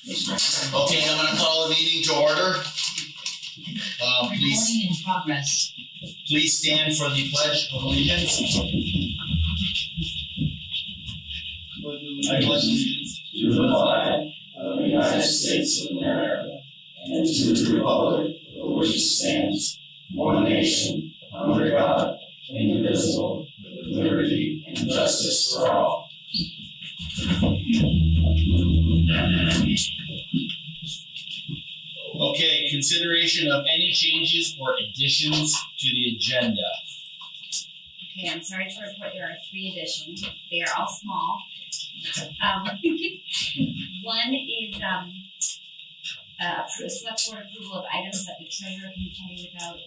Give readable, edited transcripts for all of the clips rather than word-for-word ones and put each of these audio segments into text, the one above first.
Okay, I'm gonna call the meeting to order. Please, Recording in progress. please stand for the pledge of allegiance. I pledge allegiance to the flag of the United States of America and to the republic for which it stands, one nation, under God, indivisible, with liberty and justice for all. Okay, consideration of any changes or additions to the agenda. Okay, I'm sorry to report there are 3 additions. They are all small. One is select board approval of items that the treasurer can pay without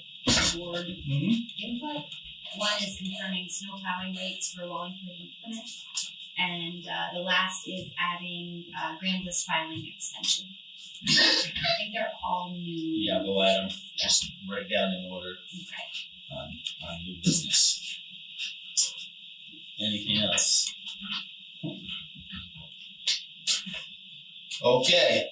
board input. One is confirming snow plowing rates for law enforcement implement. And the last is adding grand list filing extension. I think they're all new. Yeah, we'll add them just right down in order Okay. on new business. Anything else? Okay.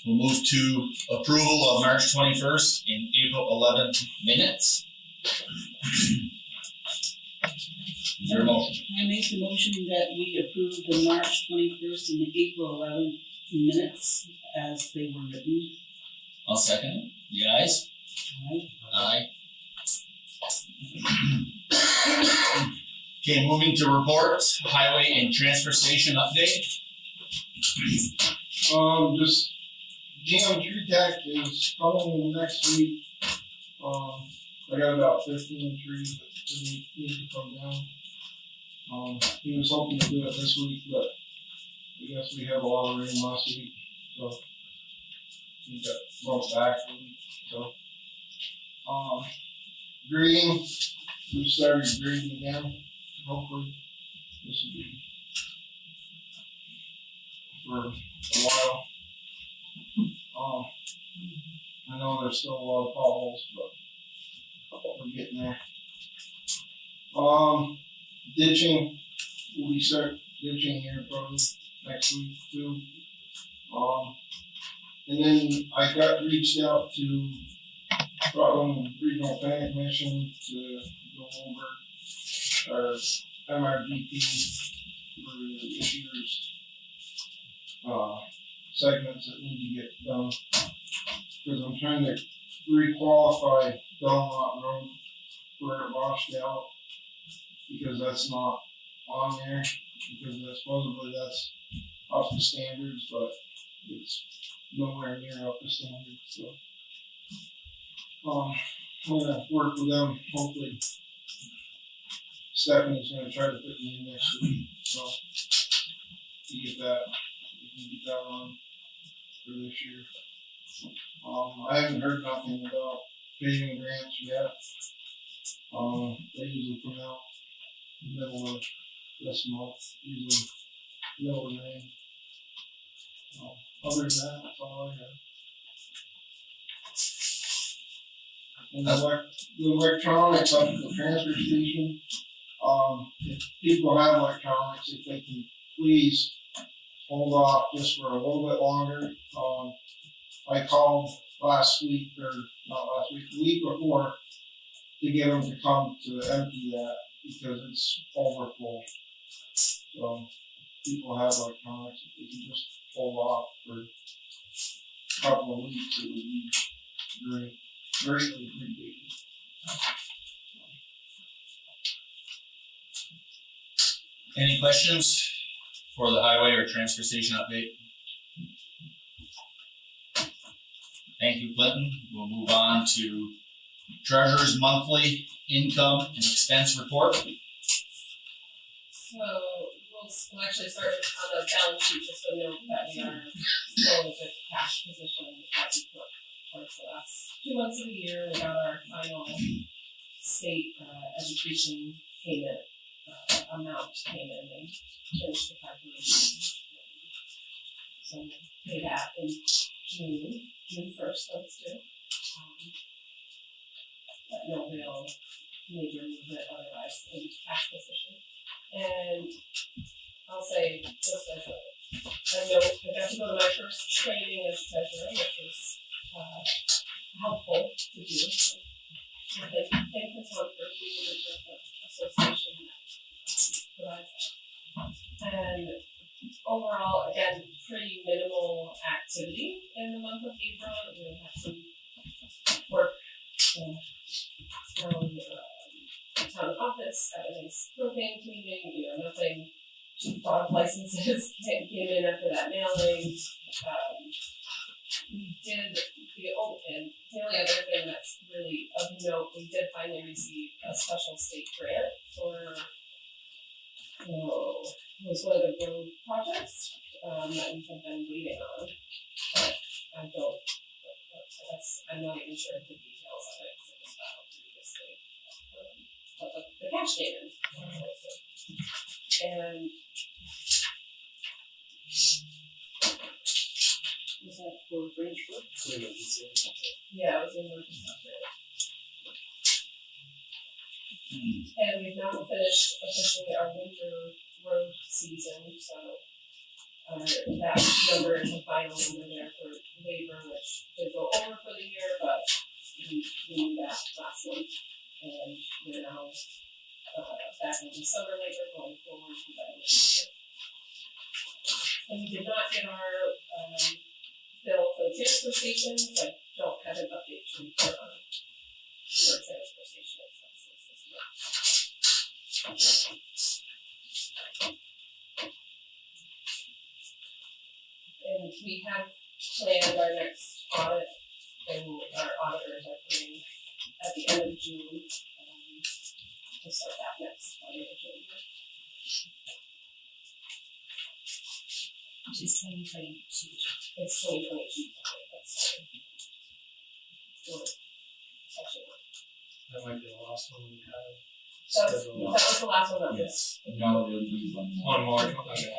We'll move to approval of March 21st and April 11th minutes. Is there a motion? I make the motion that we approve the March 21st and the April 11th minutes as they were written. I'll second it. You guys? Aye. Okay, moving to reports, highway and transfer station update. Just GM Tree Tech is coming next week. I got about 15 trees that need to come down. He was hoping to do it this week, but I guess we had a lot of rain last week, so we got bumped back a week. So, grading, we started grading again. Hopefully, this will be for a while. I know there's still a lot of potholes, but we're getting there. Ditching, we start ditching here probably next week too. And then I got reached out to Rutland Regional Planning Commission to go over our MRDP for the issuers segments that need to get done. Because I'm trying to re-qualify Belmont Road where it washed out, because that's not on there, because supposedly that's up to standards, but it's nowhere near up to standards, so. I'm gonna work with them, hopefully. Stephanie's gonna try to put me in next week, so we can get that on for this year. I haven't heard nothing about paving grants yet. They usually come out middle of this month, usually middle of May. Other than that, that's all I have. And the electronics up at the transfer station, if people have electronics, if they can please hold off just for a little bit longer. I called last week, or not last week, the week before, to get them to come to empty that because it's overfull. So people have electronics, if they can just hold off for a couple of weeks, it would be greatly appreciated. Any questions for the highway or transfer station update? Thank you, Clinton. We'll move on to treasurer's monthly income and expense report. So we'll actually start on the balance sheet, just to note that we are still in a good cash position that we put towards the last 2 months of the year. We got our final state education payment amount payment, and they finished the calculation. So we'll pay that in June 1st, let's do. But no real major movement otherwise in cash position. And I'll say, just as a note, I got to go to my first training as treasurer, which was helpful to do. So thank the town for being a member of the association that provides that. And overall, again, pretty minimal activity in the month of April. We had some work around the town office at a nice propane meeting, nothing. 2 dog licenses came in after that mailing. We did the only other thing that's really of note, we did finally receive a special state grant for it was one of the road projects that we have been waiting on. But I'm not even sure of the details of it because it was filed previously. But the cash came in. And Was that for branch work? yeah, it was in emergency. And we've now finished officially our winter road season, so that number is the final number there for labor, which did go over for the year, but we knew that last month. And we're now back into summer labor going forward for that year. And we did not get our bill for the transfer station, so I don't have an update to report on for transfer station expenses this month. And we have planned our next audit, and our auditors are coming at the end of June to start that next financial year. Which is 2022. It's 2022, that's That might be the last one we have. that was the last one on this. Yes, no, there'll be one more. One more, okay.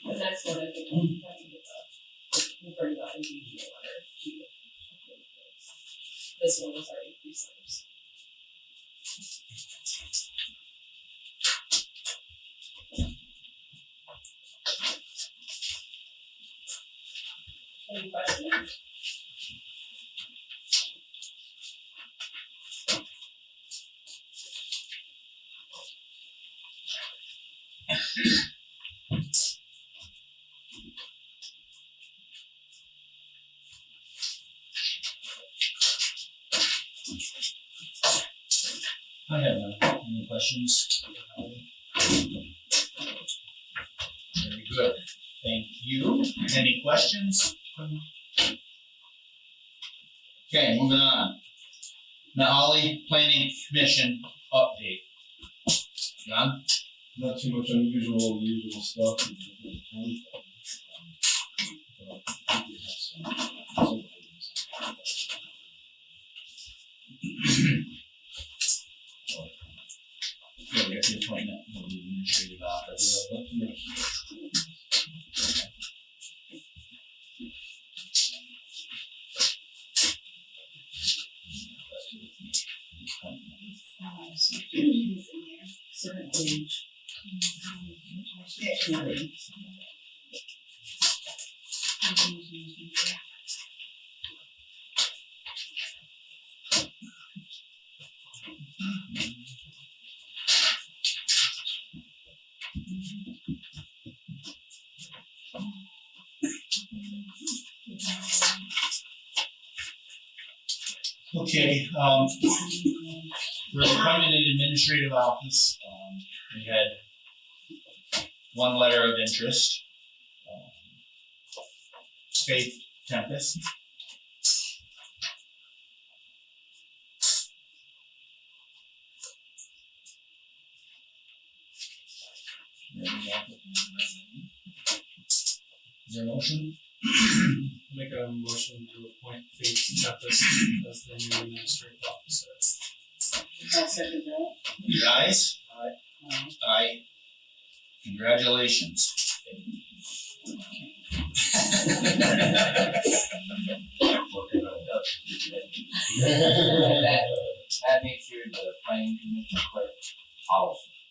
The next one, I think, we have to get we bring that in the letter to you. This one was already pre-signed. Any questions? I have none. Any questions? Very good. Thank you. Any questions? Okay, moving on. Mount Holly Planning Commission update. John? Not too much unusual, usual stuff. Yeah, we got the appointment of the administrative office. Second page. Okay, for the appointment in administrative office, we had one letter of interest. Faith Tempest. Is there a motion? Make a motion to appoint Faith Tempest as the new administrative officer. I'll second that. Your ayes? Aye. Aye. Congratulations. That makes you the planning commission clerk also.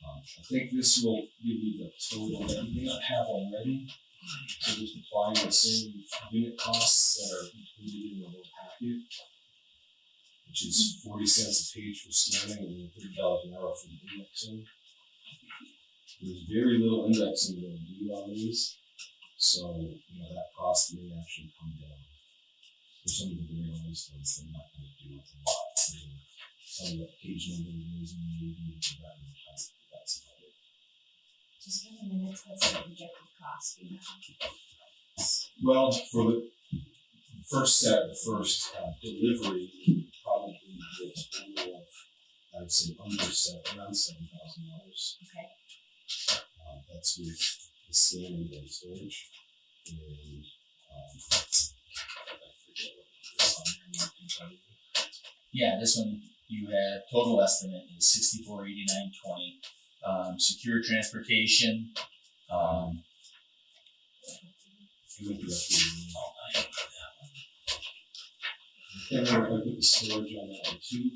I think this will give you the total that you may not have already. So just applying the same unit costs that are included in the whole packet, which is 40 cents a page for scanning and $30 an hour for indexing. There's very little indexing to do on these, so that cost may actually come down. For some of the very honest ones, they're not going to do a lot. Some of the page numbers and maybe that in type, that's about it. Just for the minutes, what's the projected cost, you know? Well, for the first set, the first delivery, would probably be a total of, I'd say, around $7,000. Okay. That's with the scanning and storage. And I forget what it is on there, I can tell you. Yeah, this one, you have, total estimate is $64,8920. Secure transportation, You went through that for I can't remember if I put the storage on that one too.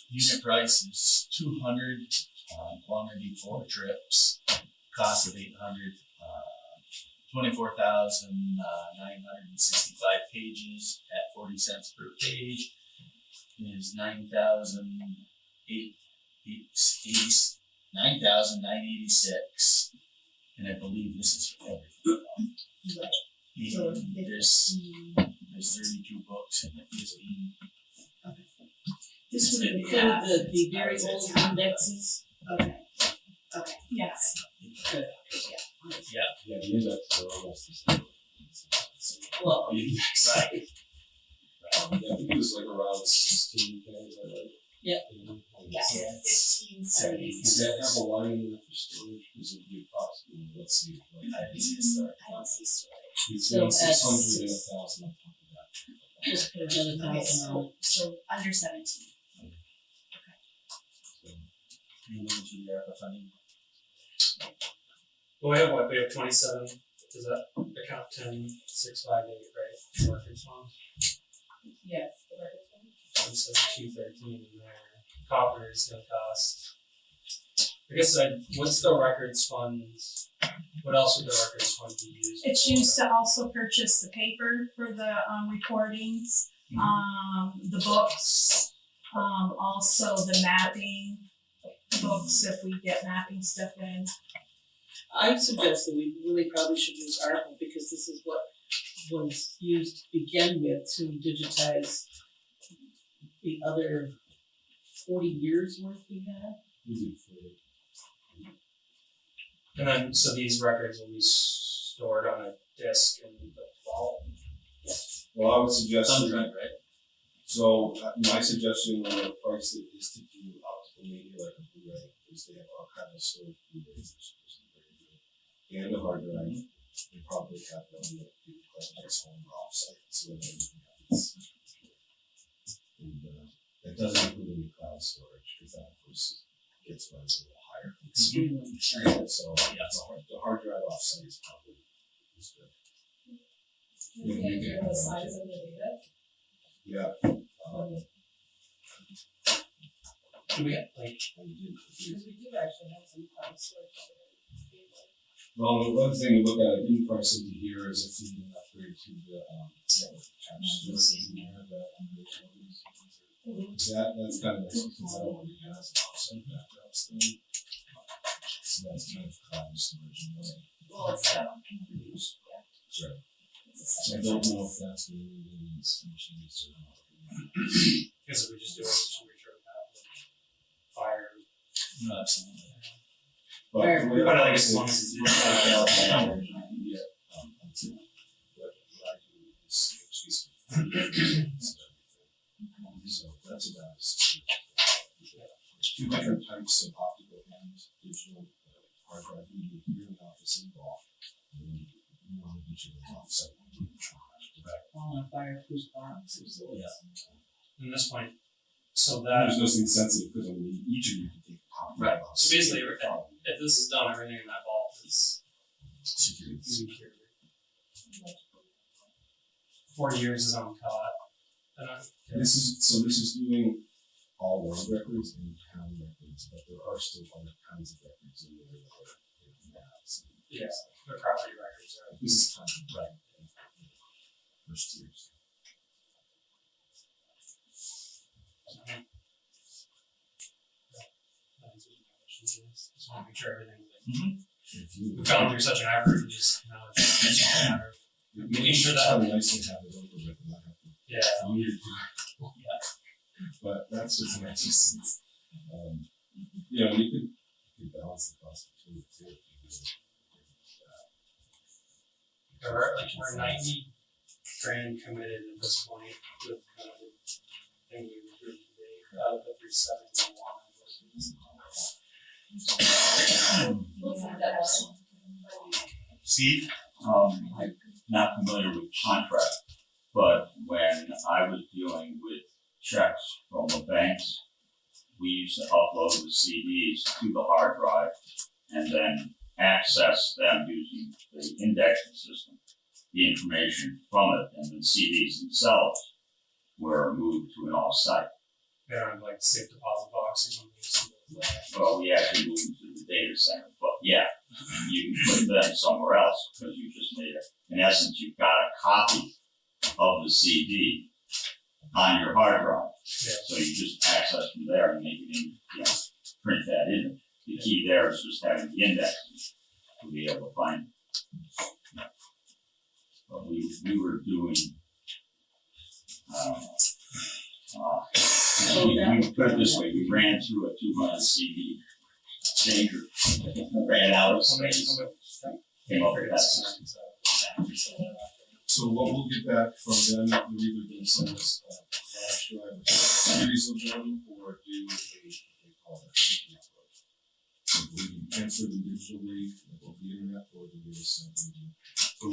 unit price is 200, longer D4 trips, cost of 800, 24,965 pages at 40 cents per page is 9,986, and I believe this is for everything. Right. So And there's 32 books and 15. This would include the very old indexes. Okay. Okay. Yes. Yeah, the index are almost the same. Well, Right. I think it was like around 16 pages, right? Yep. Yes, 1570. Does that have a line in there for storage? Because it would be approximately, let's see. I didn't see a start. I don't see storage. Between So 600 and 1,000 on top of that. just put another Okay, $1,000 on. so under 17. You moving to the ARPA funding? Well, we have what, we have 27, does that account 10,658, right, for workers' fund? Yes, the records one. It says 213 in there, copper is gonna cost. I guess what's the records fund, what else would the records fund be used? It's used to also purchase the paper for the recordings, the books, also the mapping books if we get mapping stuff in. I suggest that we really probably should use ARPA because this is what was used to begin with to digitize the other 40 years worth we had. We did for it. And then, so these records will be stored on a disk in the vault? Well, I would suggest. Thumb drive, right? So my suggestion on the price is to do optical media like a Blu-ray, because they have archival storage Blu-rays, which is very good. And a hard drive, they probably have one that you can next home or offsite, so that everything happens. And that doesn't include any cloud storage, because that of course gets runs a little higher. Extremely. So yeah, the hard drive offsite is probably good. Do you have any idea of the size of the data? Yeah. Do we have, like, Because we do actually have some cloud storage. Well, the other thing to look at, I didn't price into here, is if you can upgrade to the network attached storage in there, that's kind of nice, because that already has an offset backup thing. So that's kind of cloud storage. Well, it's Sure. it's a So I don't know if that's going to be in this machines or not. guess if we just do it, just make sure we have fire. No, absolutely. But Fair. the way But I think I as long as see it's it, not available. yeah, that's it. But what I do is just so that's about it. Two different types of optical and digital hard drive media here in the office involved. And then one of each of those offsite. On a fireproof box or so. Yeah. At this point, so that, There's nothing sensitive because I mean each of you can take a copy. Right. of so basically, if this is done, everything in that vault is Security. secure. 40 years is on COT. This is doing all world records and town records. records, but there are still other kinds of records in there that are maps. Yeah, the property records are. This is kind of right. First years. Just want to make sure everything. If you We've gone through such an effort, just now it's just a matter of making sure that. It's nice to have it over with and not have to. Yeah. Weird. But that's just an exercise. You know, you could balance the cost between the two. We're 90 grand committed at this point with kind of the thing we approved today out of the 371. What's the deadline? Steve? I'm not familiar with contract, but when I was dealing with checks from the banks, we used to upload the CDs to the hard drive and then access them using the indexing system, the information from it, and the CDs themselves were moved to an off-site. They don't have like safe deposit box or something. Well, we actually moved them to the data center, but yeah, you can put them somewhere else because you just made it. In essence, you've got a copy of the CD on your hard drive. Yeah. So you just access from there and make it in, print that in. The key there is just having the index to be able to find it. But we were doing, we put it this way, we ran through a 200 CD changer, ran out of space, came up with that system. So what we'll get back from them, they're either going to send us a flash drive or series of them, or do they call it a CD upload. So we can transfer them digitally over the internet, or do we just send them? So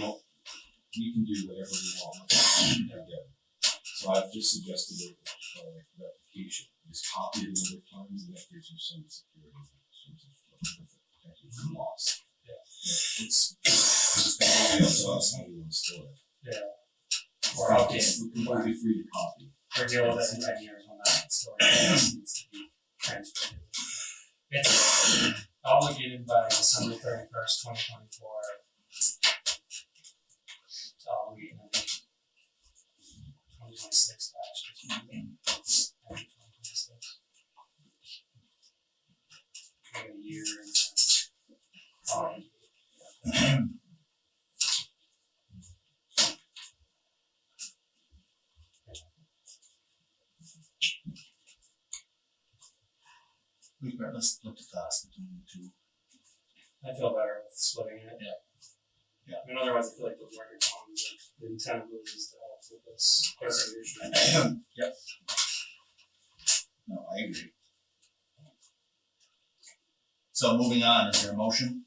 we can do whatever we want again. So I've just suggested a replication. Just copy it a number of times, and that gives you some security in terms of protecting from loss. It's up to us how we want to store it. Yeah. Or update. We're completely free to copy. Or deal with it in 10 years when that storage needs to be transferred. It's obligated by December 31st, 2024. It's obligated in 2026 actually. 2026. Like a year and Let's look at the cost between the two. I feel better with splitting it. Yeah. I mean, otherwise I feel like those record funds are the intent really is to help with this resolution. Yep. No, I agree. So moving on, is there a motion?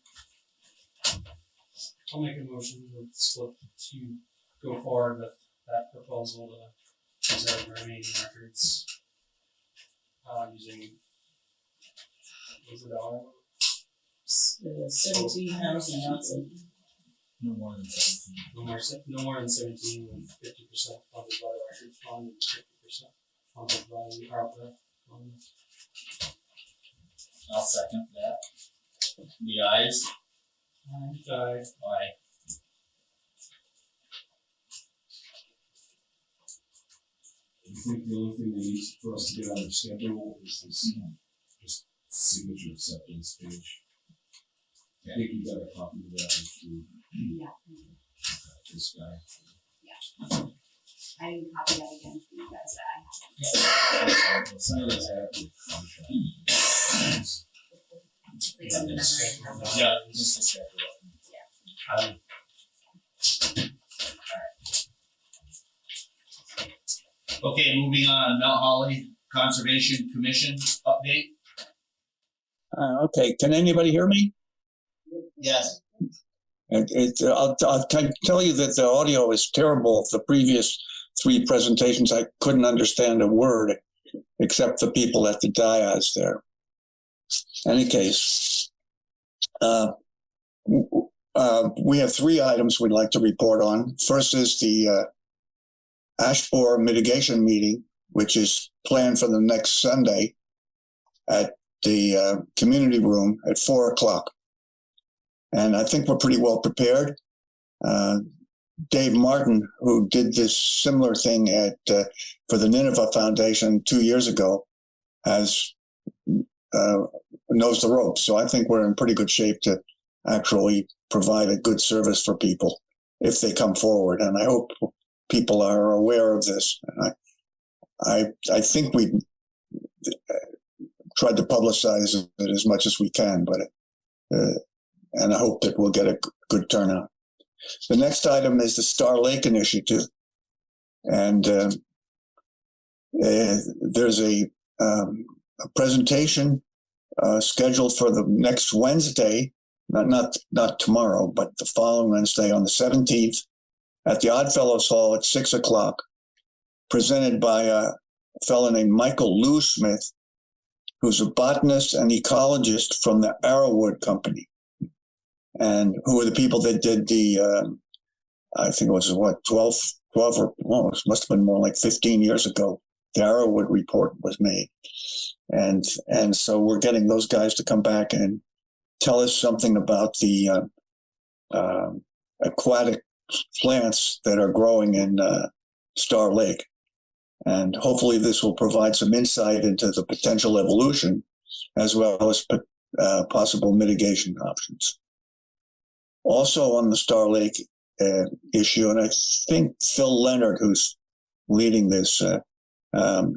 I'll make a motion to split to go forward with that proposal to preserve the remaining records using what's the dollar? 17,000 ounces. No more than 17. No more than 17 and 50% funded by the record fund and 50% funded by the ARPA fund. I'll second that. The ayes? Aye. I think the only thing they need for us to get on their schedule is this just signature acceptance page. I think you got a copy of that through this guy. I didn't copy that again for you guys, but I have it. Let's not have the contract. It's in the memorandum. Yeah, just a second. Okay, moving on, Mount Holly Conservation Commission update. Okay, can anybody hear me? Yes. I'll tell you that the audio is terrible. The previous three presentations, I couldn't understand a word except the people at the dais there. Any case, we have three items we'd like to report on. First is the ash borer mitigation meeting, which is planned for the next Sunday at the community room at 4:00. And I think we're pretty well prepared. Dave Martin, who did this similar thing for the Nineveh Foundation 2 years ago, knows the ropes. So I think we're in pretty good shape to actually provide a good service for people if they come forward. And I hope people are aware of this. I think we tried to publicize it as much as we can, but and I hope that we'll get a good turnout. The next item is the Star Lake Initiative, and there's a presentation scheduled for the next Wednesday, not tomorrow, but the following Wednesday on the 17th at the Oddfellows Hall at 6:00, presented by a fellow named Michael Lou Smith, who's a botanist and ecologist from the Arrowwood Company, and who were the people that did the, I think it was 12 or, it must have been more like 15 years ago, the Arrowwood report was made. And so we're getting those guys to come back and tell us something about the aquatic plants that are growing in Star Lake. And hopefully this will provide some insight into the potential evolution as well as possible mitigation options. Also on the Star Lake issue, and I think Phil Leonard, who's leading this,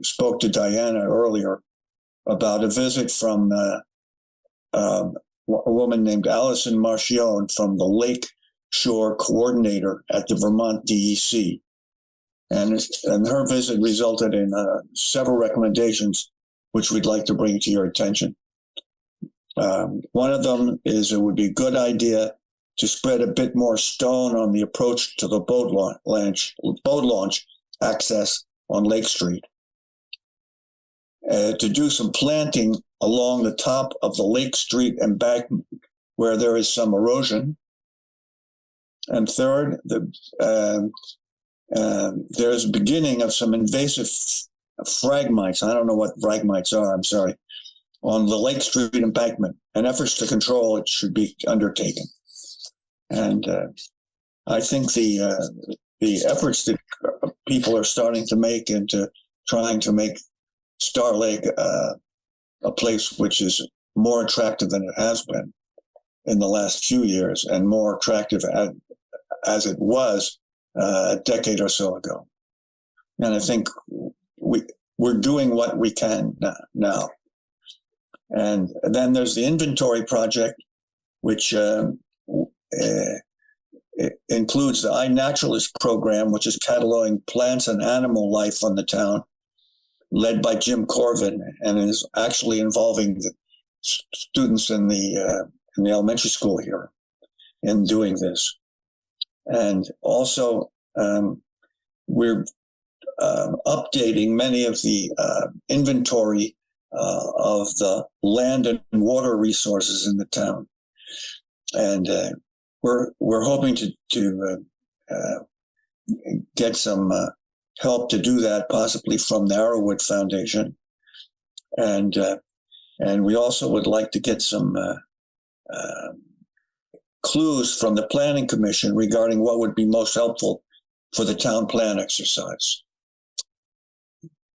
spoke to Diana earlier about a visit from a woman named Allison Marchione from the Lake Shore Coordinator at the Vermont DEC. And her visit resulted in several recommendations, which we'd like to bring to your attention. One of them is it would be a good idea to spread a bit more stone on the approach to the boat launch access on Lake Street. To do some planting along the top of the Lake Street embankment where there is some erosion. And third, there's a beginning of some invasive phragmites. I don't know what phragmites are, I'm sorry, on the Lake Street embankment, and efforts to control it should be undertaken. And I think the efforts that people are starting to make into trying to make Star Lake a place which is more attractive than it has been in the last few years, and more attractive as it was a decade or so ago. And I think we're doing what we can now. And then there's the inventory project, which includes the iNaturalist program, which is cataloging plants and animal life on the town, led by Jim Corvin, and is actually involving the students in the elementary school here in doing this. And also, we're updating many of the inventory of the land and water resources in the town. And we're hoping to get some help to do that, possibly from the Arrowwood Foundation. And we also would like to get some clues from the Planning Commission regarding what would be most helpful for the town plan exercise.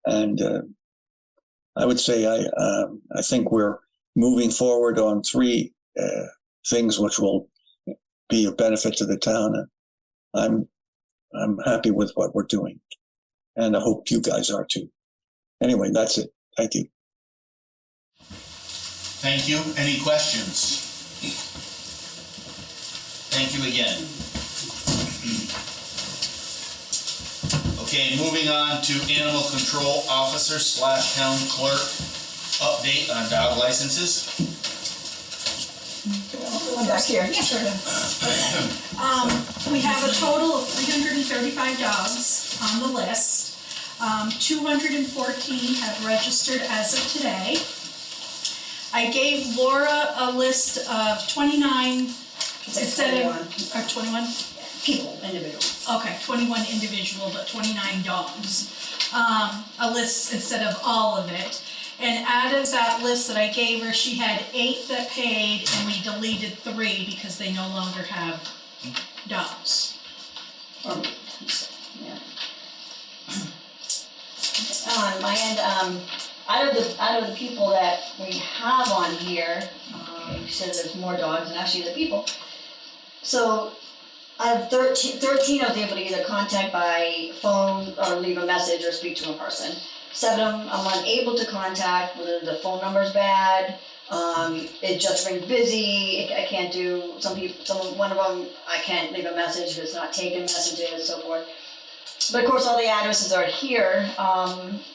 And I would say I think we're moving forward on three things which will be of benefit to the town. And I'm happy with what we're doing, and I hope you guys are too. Anyway, that's it. Thank you. Thank you. Any questions? Thank you again. Okay, moving on to Animal Control Officer / Town Clerk update on dog licenses. One back here. Yeah, sure. We have a total of 335 dogs on the list. 214 have registered as of today. I gave Laura a list of 29 instead of 21 people, individuals. Okay, 21 individual, but 29 dogs. A list instead of all of it. And out of that list that I gave her, she had 8 that paid, and we deleted 3 because they no longer have dogs. On my end, out of the people that we have on here, you said there's more dogs than actually the people. So out of 13 I was able to either contact by phone or leave a message or speak to a person. 7 of them I'm unable to contact, whether the phone number's bad, it just rings busy, I can't do, one of them, I can't leave a message, it's not taking messages, so forth. But of course, all the addresses are here,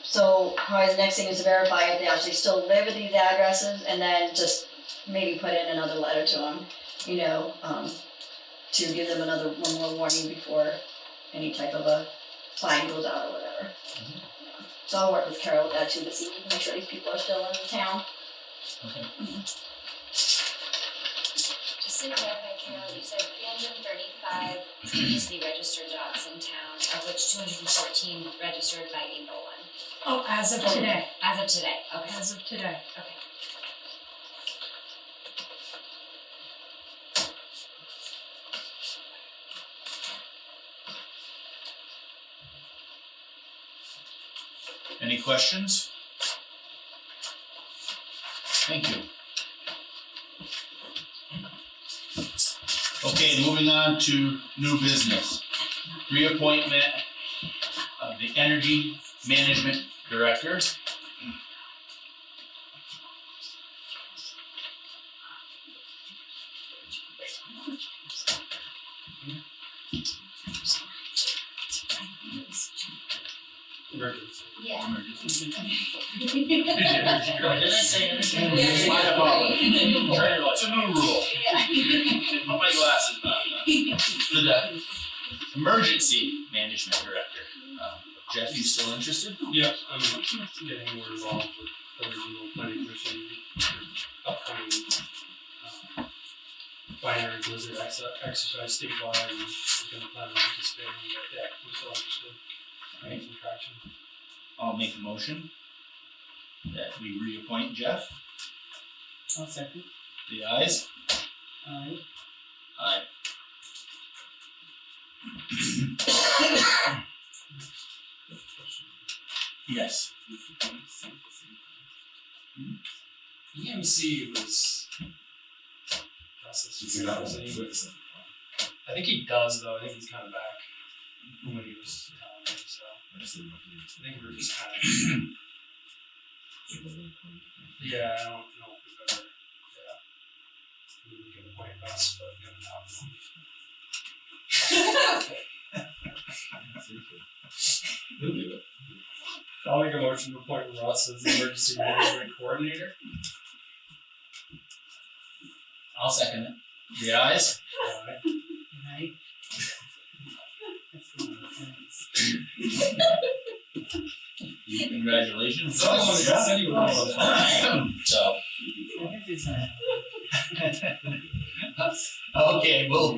so probably the next thing is to verify if they actually still live at these addresses, and then just maybe put in another letter to them, to give them one more warning before any type of a fine goes out or whatever. So I'll work with Carol with that too this evening, make sure these people are still in the town. Okay. Just to clarify, Carol, you said 335 previously registered dogs in town, of which 214 registered by April 1. Oh, as of today. As of today, okay. As of today. Okay. Any questions? Thank you. Okay, moving on to new business. Reappointment of the Energy Management Director. Emergency. Yeah. My apologies. It's a new rule. Put my glasses on. For the Emergency Management Director. Jeff, you still interested? Yeah, I'm getting more involved with the regional planning commission, upcoming binary blizzard exercise statewide, and we're gonna plan on participating, yeah, we're still interested. Make some traction. I'll make a motion that we reappoint Jeff. I'll second. The ayes? Aye. Aye. Yes. EMC was. I think he does though. I think he's kind of back from when he was telling me. So I think we're just kind of. Yeah, I don't know if we better. Yeah, we can appoint us, but we haven't talked. I'll make a motion to appoint Russ as the emergency management coordinator. I'll second it. The ayes? Aye. Congratulations. Someone said he was. So. Okay, we'll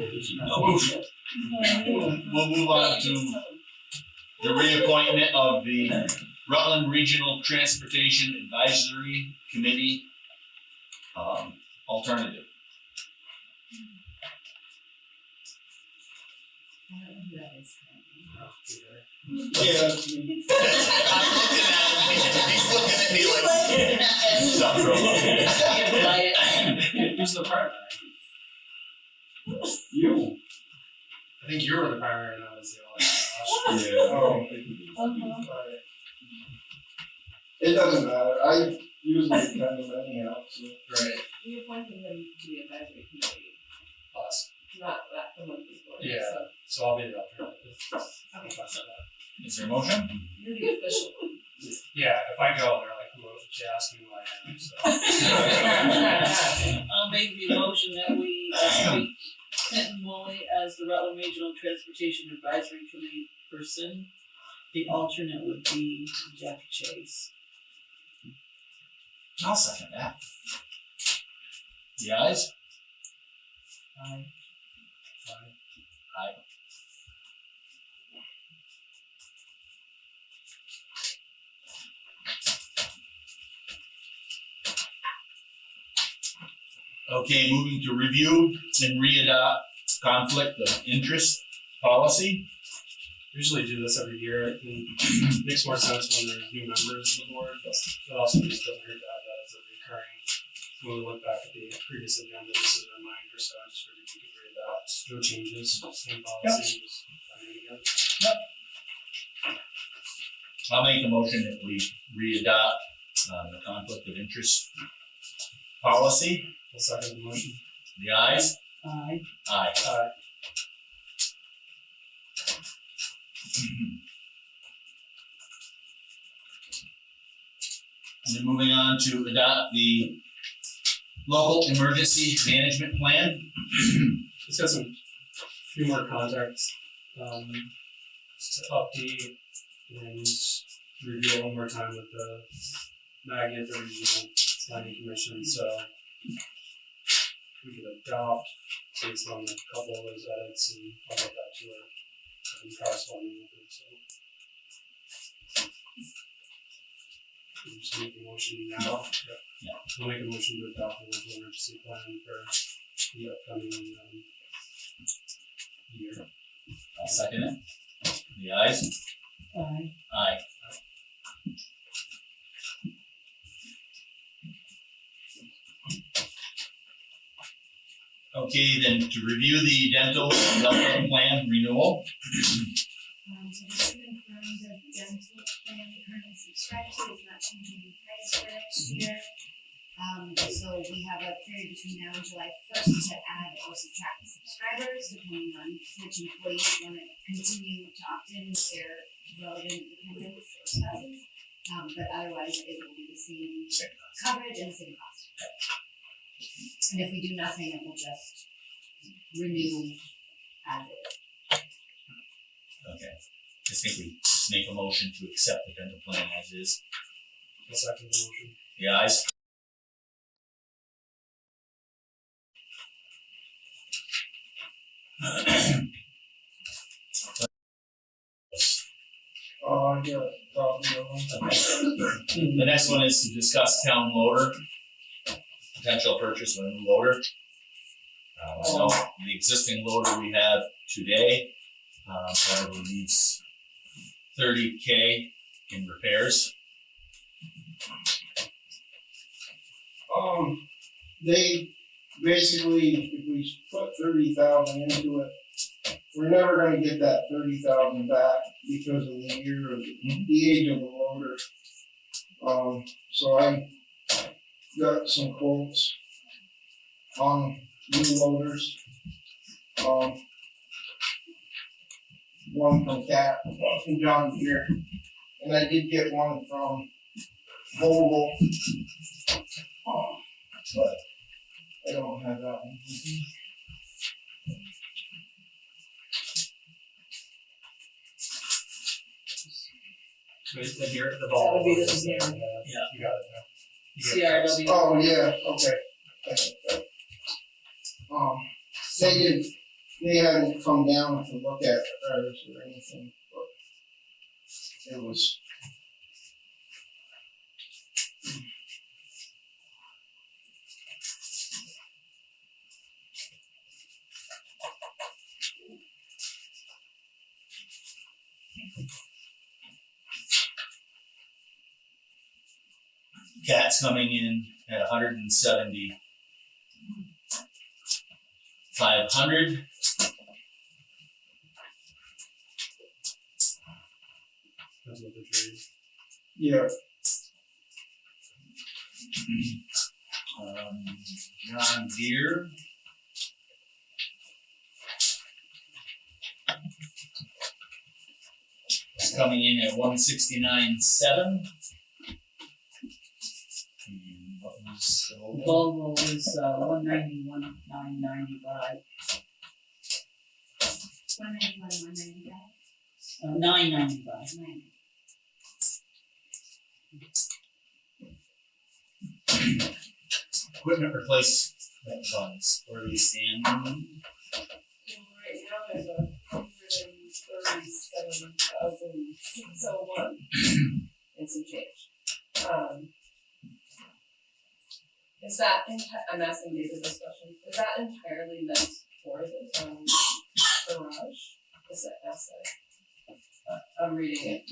move on to the reappointment of the Rutland Regional Transportation Advisory Committee alternative. I don't know who that is. Yeah. I'm looking at him, he's looking at me like, stop throwing. Who's the primary? You. I think you were the primary and I was the alternate. Yeah. Oh. It doesn't matter. I usually attend them anyhow, so. Right. You're appointing them to the advisory committee, Us. not the monthly board. Yeah. So So I'll be the alternate. Okay. Is there a motion? you're the official one. Yeah, if I go, they're like, who they ask me who I am, so. I'll make the motion that we appoint Kenton Woolley as the Rutland Regional Transportation Advisory Committee person. The alternate would be Jeff Chase. I'll second that. The ayes? Aye. Aye. Okay, moving to review and re-adopt conflict of interest policy. Usually do this every year. It makes more sense when there's new members of the board, but it also just doesn't hurt to have that as a recurring. When we look back at the previous agenda, this is a reminder, so I just figured we could re-adopt. No changes, same policy, just find it again. I'll make a motion that we re-adopt the conflict of interest policy. I'll second the motion. The ayes? Aye. Aye. Aye. And then moving on to adopt the local emergency management plan. Just got some few more contacts, just to update and review one more time with the Maggie at the regional planning commission, so we could adopt based on a couple of those edits, and I'll get that to her and corresponding with it, so. We'll just make a motion now. Yeah. We'll make a motion to adopt the local emergency plan for the upcoming year. I'll second it. The ayes? Aye. Aye. Okay, then to review the dental development plan renewal. So just to confirm, the dental plan we currently subscribe to is not changing in price for next year. So we have a period between now and July 1st to add or subtract the subscribers, depending on which employees want to continue to opt in with their relevant dependents or spouses. But otherwise, it will be the same coverage and the same cost. And if we do nothing, it will just renew as is. Okay. I think we just make a motion to accept the dental plan as is. I'll second the motion. The ayes? Yeah, probably. The next one is to discuss town loader, potential purchase of a new loader. I know the existing loader we have today, probably needs $30K in repairs. They basically, if we put 30,000 into it, we're never gonna get that 30,000 back because of the year of the age of the loader. So I got some quotes on new loaders. One from Cat, one from John Deere, and I did get one from Volvo. But I don't have that one. The gear, the ball. That'll be the gear. Yeah, you got it now. CRW. Oh, yeah, okay. They hadn't come down to look at ours or anything, but it was. Cat's coming in at 170,500. That's what the trade. Yeah. John Deere. Is coming in at 169,700. What was the whole Volvo is 191,995. 995. equipment replacement funds? Where do we stand? Right now, there's 137,601 and some change. As Is that, I'm asking David this question, is that entirely meant for the garage? Is that asset? I'm reading it.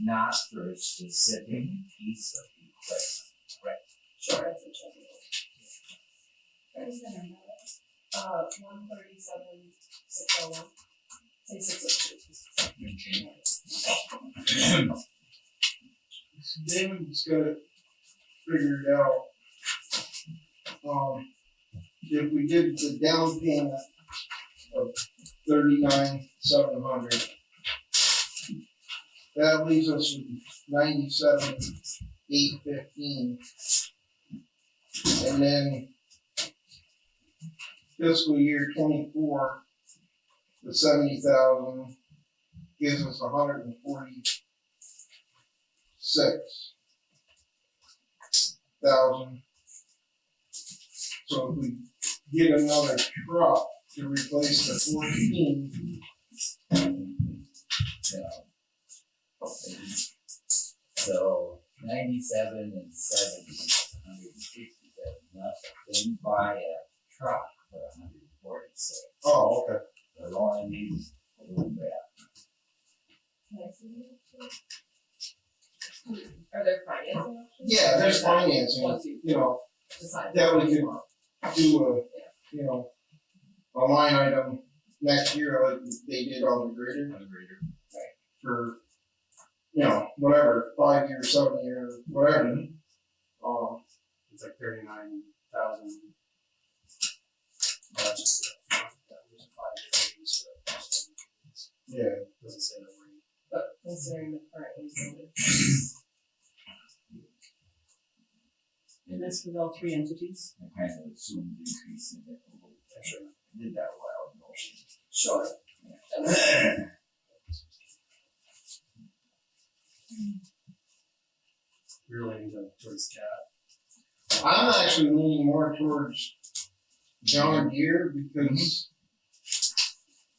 Not for a specific piece of equipment. Sure, it's a check. Where's the number? 137,601. Say 602. David's got it figured out. If we did the down payment of $39,700, that leaves us with $97,815, and then fiscal year 24, the 70,000 gives us 146,000. So if we get another truck to replace the 14, So 97 and 70, 167. Then buy a truck for 146. oh, okay. The only needs a little bit. Are there financing options? Yeah, there's financing, Once you you know, decide. that we could do a line item next year like they did on the grader. For, whatever, 5 years, 7 years, whatever. It's like 39,000. Just that was a 5-year lease for Yeah. doesn't say that rate. But considering the current lease number. And that's with all three entities? I kind of assumed increasing it a little bit. Sure. I did that a while ago. Sure. You're leaning towards cat. I'm actually leaning more towards John Deere because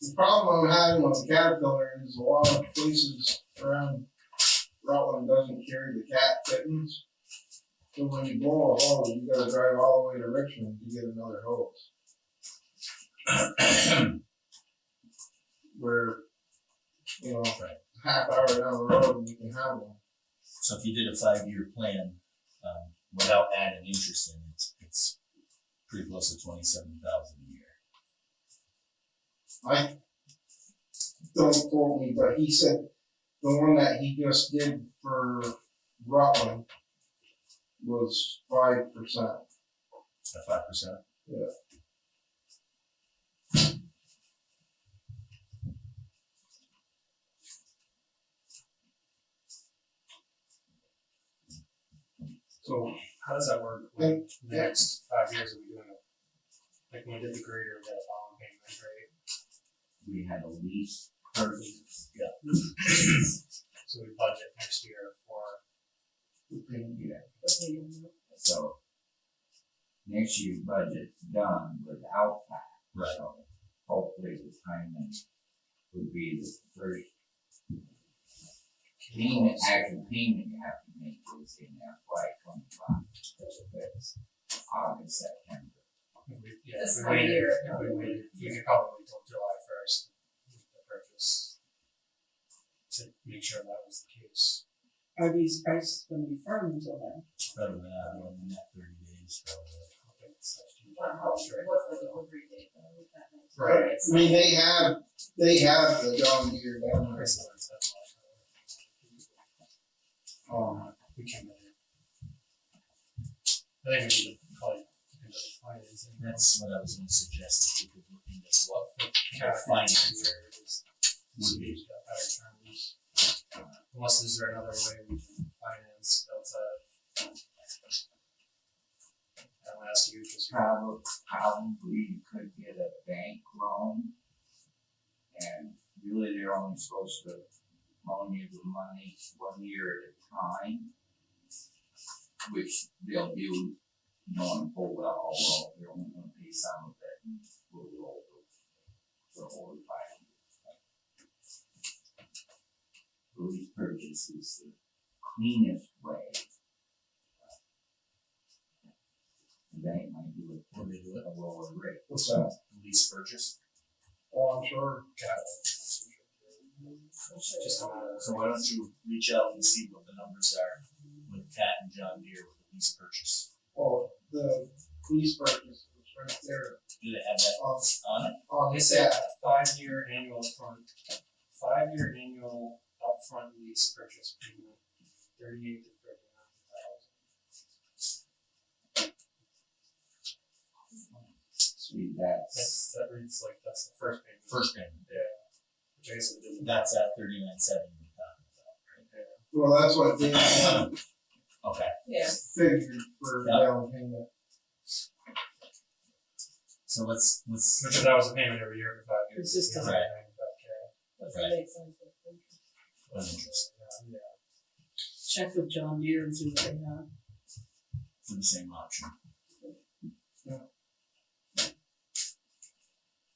the problem I'm having with the Caterpillar is a lot of places around Rutland doesn't carry the cat fittings. So when you blow a hose, you gotta drive all the way to Richmond to get another hose. Where, half hour down the road and you can have one. So if you did a 5-year plan, without adding interest in it, it's pretty close to 27,000 a year. Don't quote me, but he said the one that he just did for Rutland was 5%. At 5%. Yeah. So how does that work? Like the next 5 years, are we doing it? Like when we did the grader, we had a bond payment, right? We had a lease purchase. Yeah. So we budget next year for. Yeah. So next year's budget's done without that. Right. So hopefully the timing would be the first actual payment you have to make is in FY25. That's August, September. This time of year. If we waited, we could probably wait till July 1st to purchase to make sure that was the case. Are these prices gonna be firm until then? Probably not more than that 30 days. Probably. What's the delivery date though? Right. I mean, they have the John Deere down there. We can. I think we need to probably look into the financing. That's what I was going to suggest. If we could look into what Financing financing would be better terms. Unless is there another way we can finance outside? I'll ask you because Probably you could get a bank loan, and really they're only supposed to loan you the money 1 year at a time, which they'll do knowing full well, they're only going to pay some of it, and we'll roll the whole 5 years. Lease purchase is the cleanest way What's that? Lease purchase. Oh, I'm sure. Just come out of. So why don't you reach out and see what the numbers are with Cat and John Deere with the lease purchase? Oh, the police purchase was right there. Do they have that on it? On They the said set. 5-year annual upfront lease purchase premium, 38 to 39,000. Sweet, That reads like that's the first payment. First payment. Which I guess it didn't. That's at 39.7 we're talking about, right? Well, that's what they Okay. Yeah. figured for down payment. So let's Which that was a payment every year for 5 years. Consistent. Yeah, Right. 95K. Does Right. that make sense? interest Yeah. Check with John Deere and see what they have. for the same option.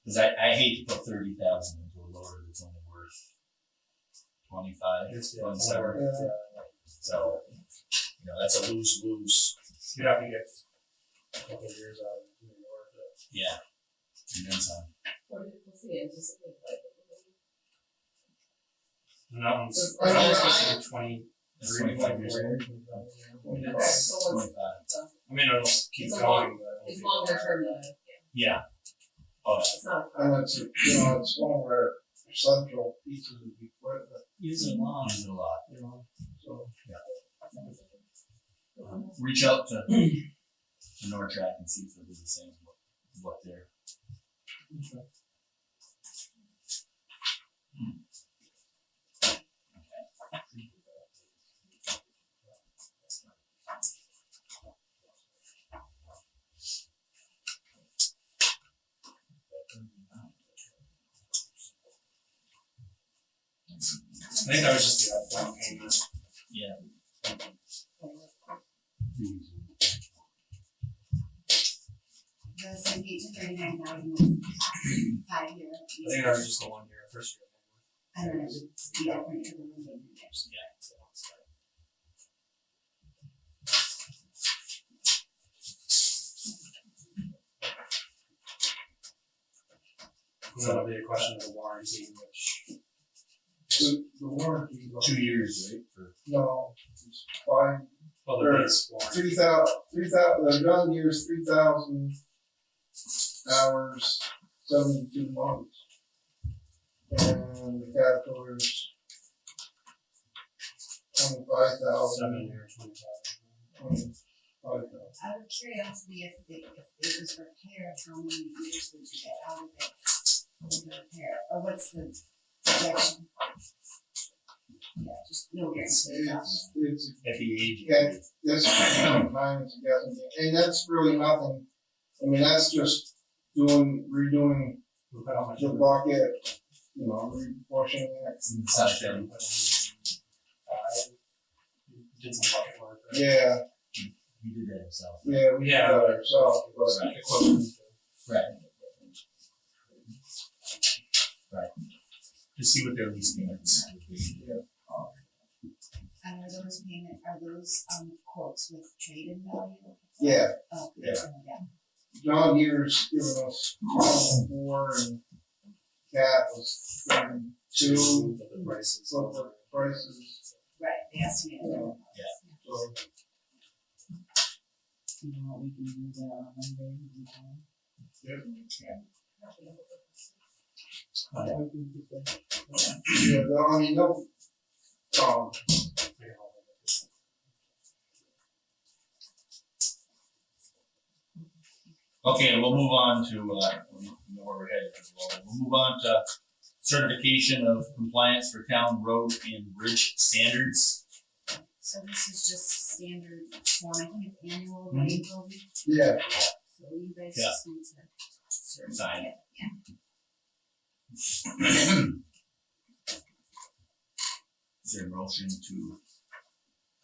Because I hate to put 30,000 into a loader that's only worth 25, It's 27. yeah. So, that's a lose-lose. You'd have to get a couple of years out of it. Yeah. And then some. What's the anticipated budget? And that one's I mean, like 20. It's 25 years old. Okay, so what's, 25. I mean, it'll keep It's a going, but it's longer term than, Yeah. Oh, it's not. And it's, it's one of our central pieces of equipment, Use it a lot. use it a lot. so. Reach out to Nortrack and see if they'll do the same what they're. I think that was just the upfront payment. Yeah. The 78 to 39,000 was 5 year. I think that was just the 1 year, first year. I don't know, it would be different for the remaining years. So it'll be a question of the warranty, which The warranty. 2 years, right? For No, it's 5, well, the base warranty. 3,000, the John Deere's 3,000 hours, 72 months. And the Caterpillar's 25,000. 7 years, 25. 25,000. Out of curiosity, if it was repaired, how many years would you get out of it with the repair? Or what's the projection? Yeah, just no guarantee. It's at the age. Yeah, this time is a guessing game. And that's really nothing. I mean, that's just redoing We'll put how much the bucket, repushing it. Suction. Did some bucket work. Right? Yeah, He did that himself. yeah, we did Yeah. that ourselves. But Equipment. Right. To see what their lease payments would be. And are those quotes with trade-in value? Yeah, Oh, Yeah. yeah. John Deere's given us 4 and Cat was 32. The prices. So the prices, Right, they estimated. so. We can do that on Yeah, no, Okay, we'll move on to, we know where we're headed as well. We'll move on to certification of compliance for town road and bridge standards. So this is just standard form, I think it's annual, right? yeah, So you guys Yeah. just need to certify Sign. it, yeah. Is there a motion to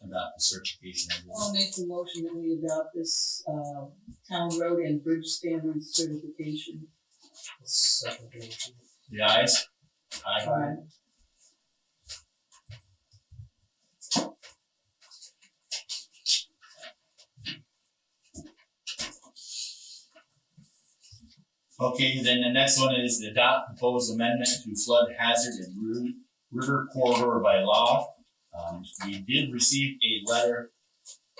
adopt the certification? I'll make the motion that we adopt this, town road and bridge standards certification. Second page. The ayes? Aye. Okay, then the next one is the adopt proposed amendment to flood hazard and river corridor by law. We did receive a letter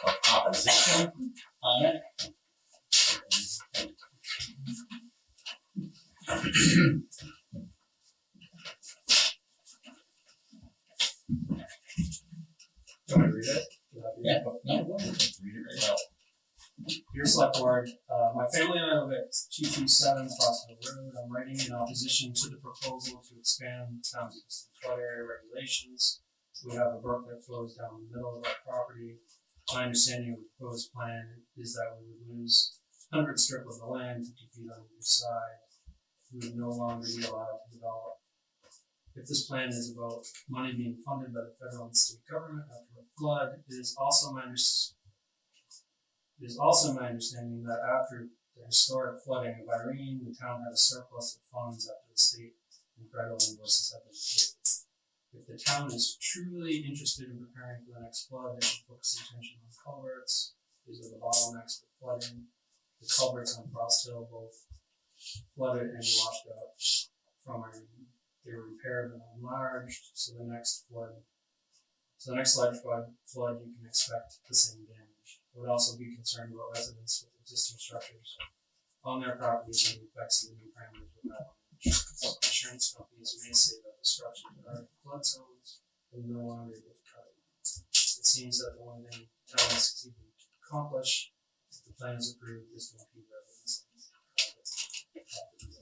of opposition on it. Do you want me to read it? Yeah, no, go ahead. Read it right out. Dear Select Board, my family and I live at 227 Crossville Road. I'm writing in opposition to the proposal to expand the town's existing flood area regulations. We have a brook that flows down the middle of our property. My understanding of the proposed plan is that we would lose 100 strip of the land, 50 feet on either side. We would no longer be allowed to develop. If this plan is about money being funded by the federal and state government after a flood, it is also my understanding that after the historic flooding of Irene, the town had a surplus of funds after the state and federal invoices have been paid. If the town is truly interested in preparing for the next flood, they should focus attention on culverts. These are the bottlenecks for flooding. The culverts on Frost Hill both flooded and washed out from Irene. They were repaired and enlarged, so the next large flood you can expect the same damage. I would also be concerned about residents with existing structures on their properties and the effects of the new parameters of that on insurance. Insurance companies may say that the structures are in flood zones and no longer able to cover them. It seems that the only thing the town is succeeding to accomplish if the plan is approved is to impede residents and private property.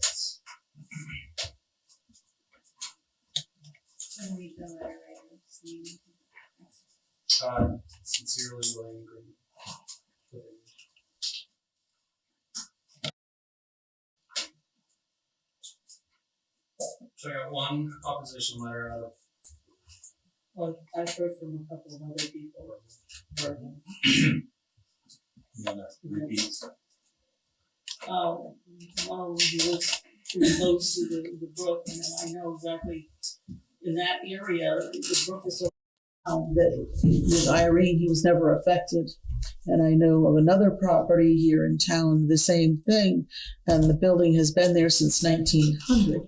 Can we read the letter right? Sincerely, William Green. So I got one opposition letter out of. Well, I've heard from a couple of other people. You wanna repeat? One who lives pretty close to the brook, and I know exactly in that area, the brook is so that with Irene, he was never affected. And I know of another property here in town, the same thing, and the building has been there since 1900.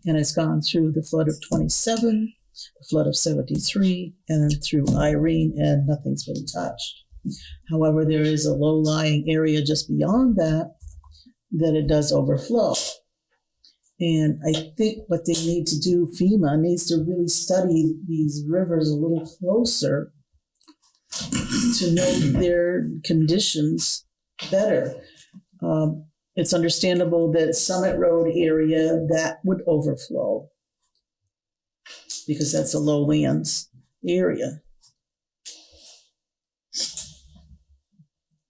And it's gone through the flood of 27, the flood of 73, and then through Irene, and nothing's been touched. However, there is a low-lying area just beyond that it does overflow. And I think what they need to do, FEMA needs to really study these rivers a little closer to know their conditions better. It's understandable that Summit Road area, that would overflow because that's a lowlands area.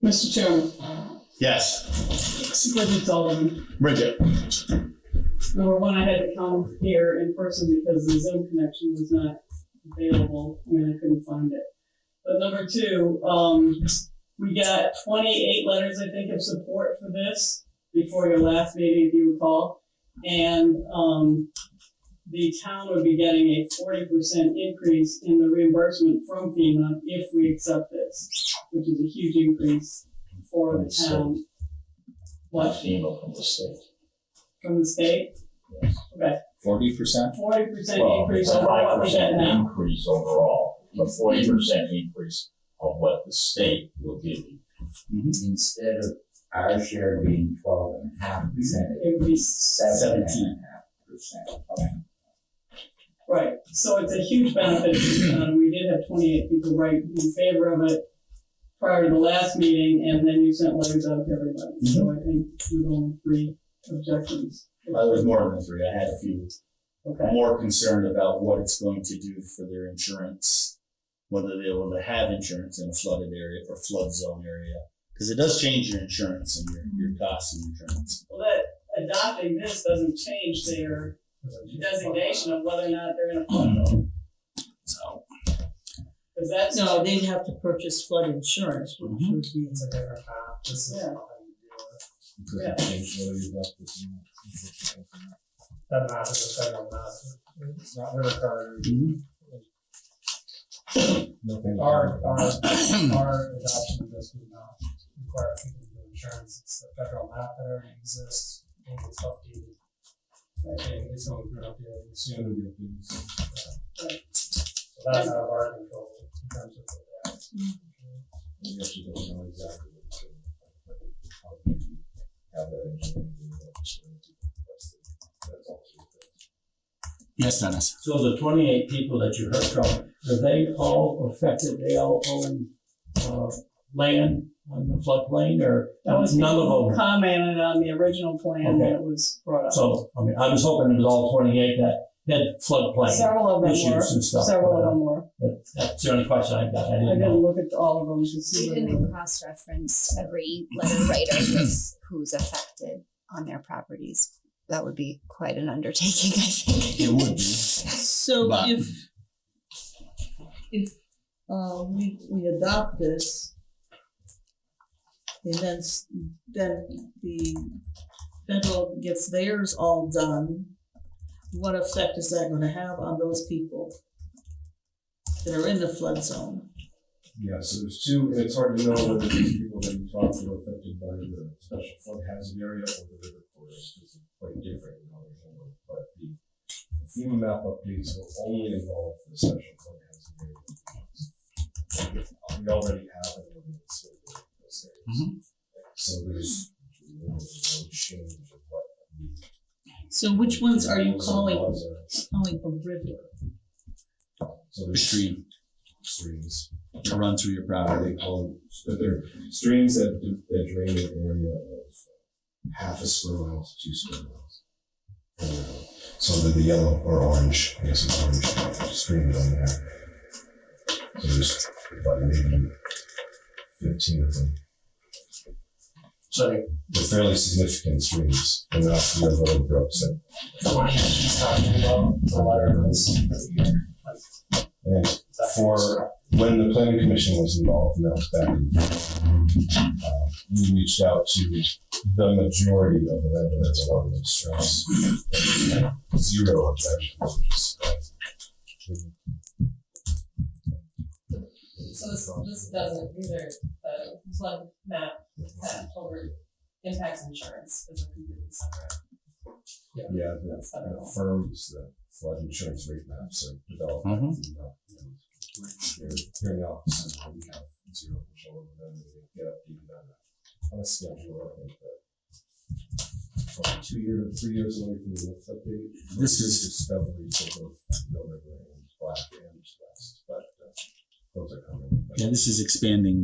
Mr. Chairman. Yes. Bridget Sullivan. Bridget. Number one, I had to come here in person because the Zoom connection was not available. I mean, I couldn't find it. But number two, we got 28 letters, I think, of support for this before your last meeting, if you recall. And the town would be getting a 40% increase in the reimbursement from FEMA if we accept this, which is a huge increase for the town. What? FEMA from the state. From the state? Yes. Okay. 40%? 40% increase over what we get now. Increase overall, but 40% increase of what the state will give you. Mm-hmm. Instead of our share being 12.5%, It would be 17.5%. Okay. right. So it's a huge benefit. We did have 28 people write in favor of it prior to the last meeting, and then you sent letters out to everybody. Mm-hmm. So I think there were only 3 objections. There was more than 3. I had a few. Okay. More concerned about what it's going to do for their insurance, whether they will have insurance in a flooded area or flood zone area, because it does change your insurance and your costs of insurance. Well, that adopting this doesn't change their designation of whether or not they're in a flood zone. So, because that's No, they'd have to purchase flood insurance, which Mm-hmm. would be. It's a different path. This is Yeah. how you do it. Because Yeah. it changed whether you got this or not. That map is a federal map. It's not river corridor. Nothing. Our adoption of this would not require people to do insurance. It's the federal map that already exists. think it's updated. It's going to be updated It's gonna soon. be a big- So that's out of our control in terms of what that. We actually don't know exactly what it's gonna look like, but how we have that engineering. That's also. Yes, Dennis. So the 28 people that you heard from, are they all affected? They all own land on the floodplain, or That was none people of who them? commented on the original plan when Okay. it was brought up. So, I mean, I was hoping it was all 28 that had floodplain Several of them were, issues and stuff. several of them were. That's the only question I got. I I didn't didn't know. look at all of them to see. We whether- didn't cross-reference every letter writer with who's affected on their properties. That would be quite an undertaking, I think. It would be. So But- if we adopt this, and then the federal gets theirs all done, what effect is that gonna have on those people that are in the flood zone? Yeah, so there's two, and it's hard to know whether these people that you talked to are affected by the special flood hazard area or the river corridors, because it's quite different in how they're handled. But the FEMA map updates will only involve the special flood hazard area. We already have an ordinance with those areas. So there's really no change of what we. So which ones are you calling a river? So there's streams. To run through your property. They call them, so they're streams that drain an area of half a square mile to 2 square miles. So the yellow or orange, I guess it's orange, streams on there. So there's about maybe 15 of them. So They're fairly significant streams, and then after you have little brooks and. the one he's talking about, the letter was here. And for when the planning commission was involved, and that was back in, we reached out to the majority of the landowners along the stress. Zero objections, which is So this doesn't, these are the flood map that over impacts insurance is a completely separate. yeah, that affirms the flood insurance rate maps are developed. They're here in the office, and we have zero control over them, and they get updated on a schedule. I think that probably 3 years away from the next update. This is- discovery for both Mill River and Black and West, but those are coming. Yeah, this is expanding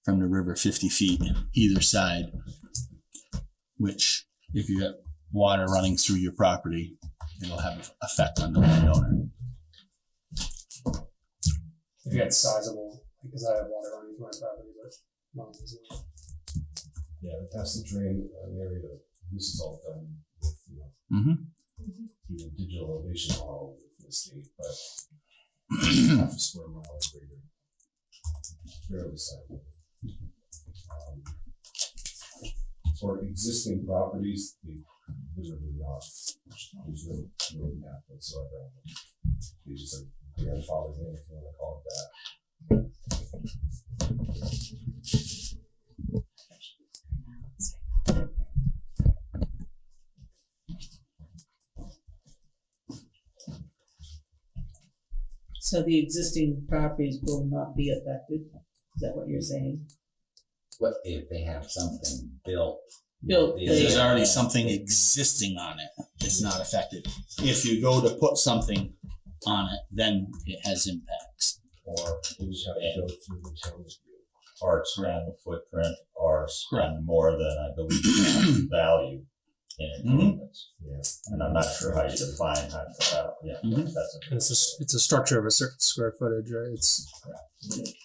from the river 50 feet either side, which if you have water running through your property, it'll have an effect on the landowner. If you had sizable, because I have water running through my property, but mine isn't. Yeah, it has to drain an area. This is all done with, through the digital elevation model with the state, but half a square mile is greater. Fairly sizable. For existing properties, they literally not, there's no map whatsoever on them. They just are grandfathered in, if you want to call it that. So the existing properties will not be affected? Is that what you're saying? What if they have something built? Built If there's there. already something existing on it, it's not affected. If you go to put something on it, then it has impacts. Or they would have to go through the town review. Or expand the footprint, or spend more than I believe the value in improvements. Yeah. And I'm not sure how you define how, that's It's a structure of a certain square footage, right? It's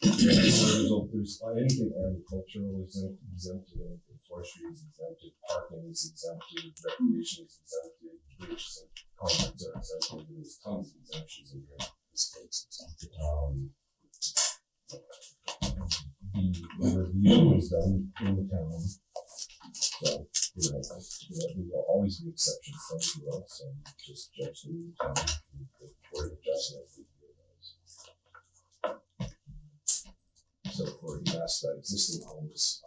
There's anything agricultural is exempted, anything forestry is exempted, parking is exempted, recreation is exempted, bridges and culverts are exempted, there's tons of exemptions in here. The review was done in the town, so, there will always be exceptions from the rule, so just judge them in the town, and the board of adjustment review those. So for you asked about existing homes,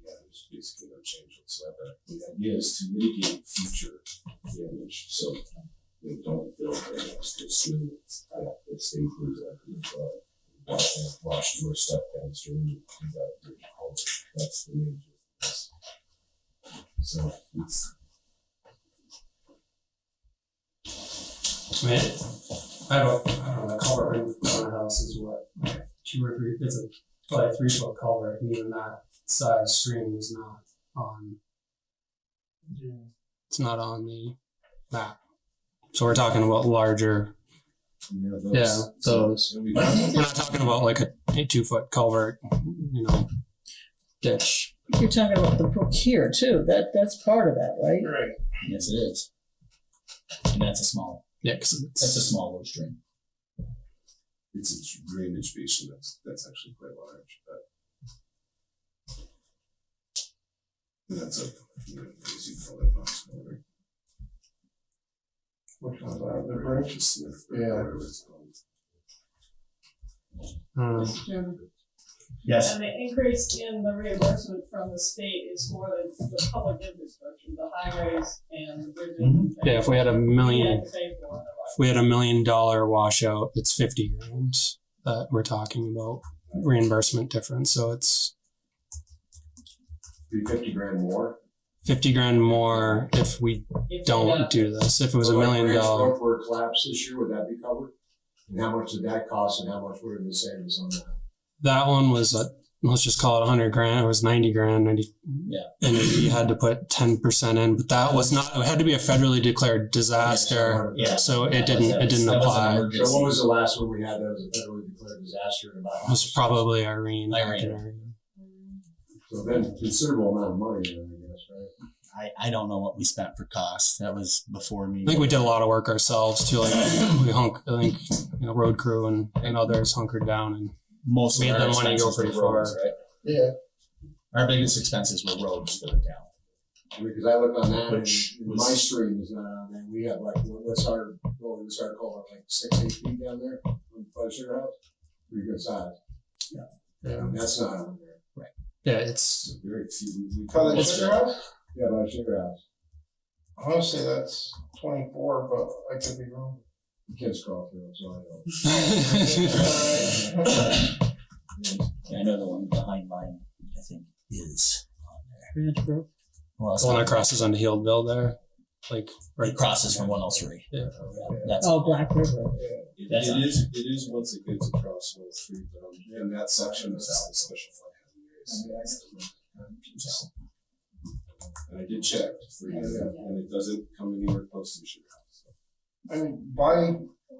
yeah, there's basically no change whatsoever. The idea is to mitigate future damage, so they don't build their next to stream. It stays wash your stuff downstream and comes out through the culvert. That's the main difference. So it's. I mean, I don't know, the culvert in front of the house is what, 2 or 3, it's probably a 3-foot culvert, and even that size stream is not on, it's not on the map. So we're talking about larger, those. We're not talking about like a 2-foot culvert, ditch. You're talking about the brook here too, that's part of that, right? Right. Yes, it is. And that's a small. Yeah, because That's a small little stream. It's a drainage basin that's actually quite large, but that's a as you call it, box culvert. Which one's that? The bridge? Smith, Yeah. whatever it's called. Yes. And the increase in the reimbursement from the state is for the public infrastructure, the highways and the bridges. yeah, if we had $1 million, We had to pay for it. if we had $1 million washout, it's 50 grand that we're talking about reimbursement difference. So it's Be 50 grand more. 50 grand more if we don't do this. If it was $1 million, Where it collapsed this year, would that be covered? And how much did that cost, and how much would it have saved us on that? that one was let's just call it 100 grand. It was 90 grand, 90. Yeah. And you had to put 10% in, but that was not. It had to be a federally declared disaster. Yeah. So it didn't apply. So what was the last one we had that was a federally declared disaster? It was probably Irene. So then considerable amount of money then, I guess, right? I don't know what we spent for costs. That was before me. I think we did a lot of work ourselves too. Like I think road crew and others hunkered down and Most made of the our money go expenses pretty were roads, far. right? Yeah. Our biggest expenses were roads for the town. Because I look on that, Which and was- my stream is not on there. We have like, what's our culvert, like 6-8 feet down there by the sugar house? Pretty good size. Yeah. And that's not on there. Yeah, it's Very few. By the sugar house? Yeah, by the sugar house. I want to say that's 24, but I could be wrong. You can't scroll through it, so I know. Yeah, I know the one behind mine, I think, is on there. Ranch Brook. Well, it's the one not- that crosses onto Healdville there, like right. It crosses from 103. Yeah. That's Oh, Black River. That's not- It is once it gets across Wall Street, and that section is the special fund areas. And I did check for you, and it doesn't come anywhere close to the sugar house. I mean,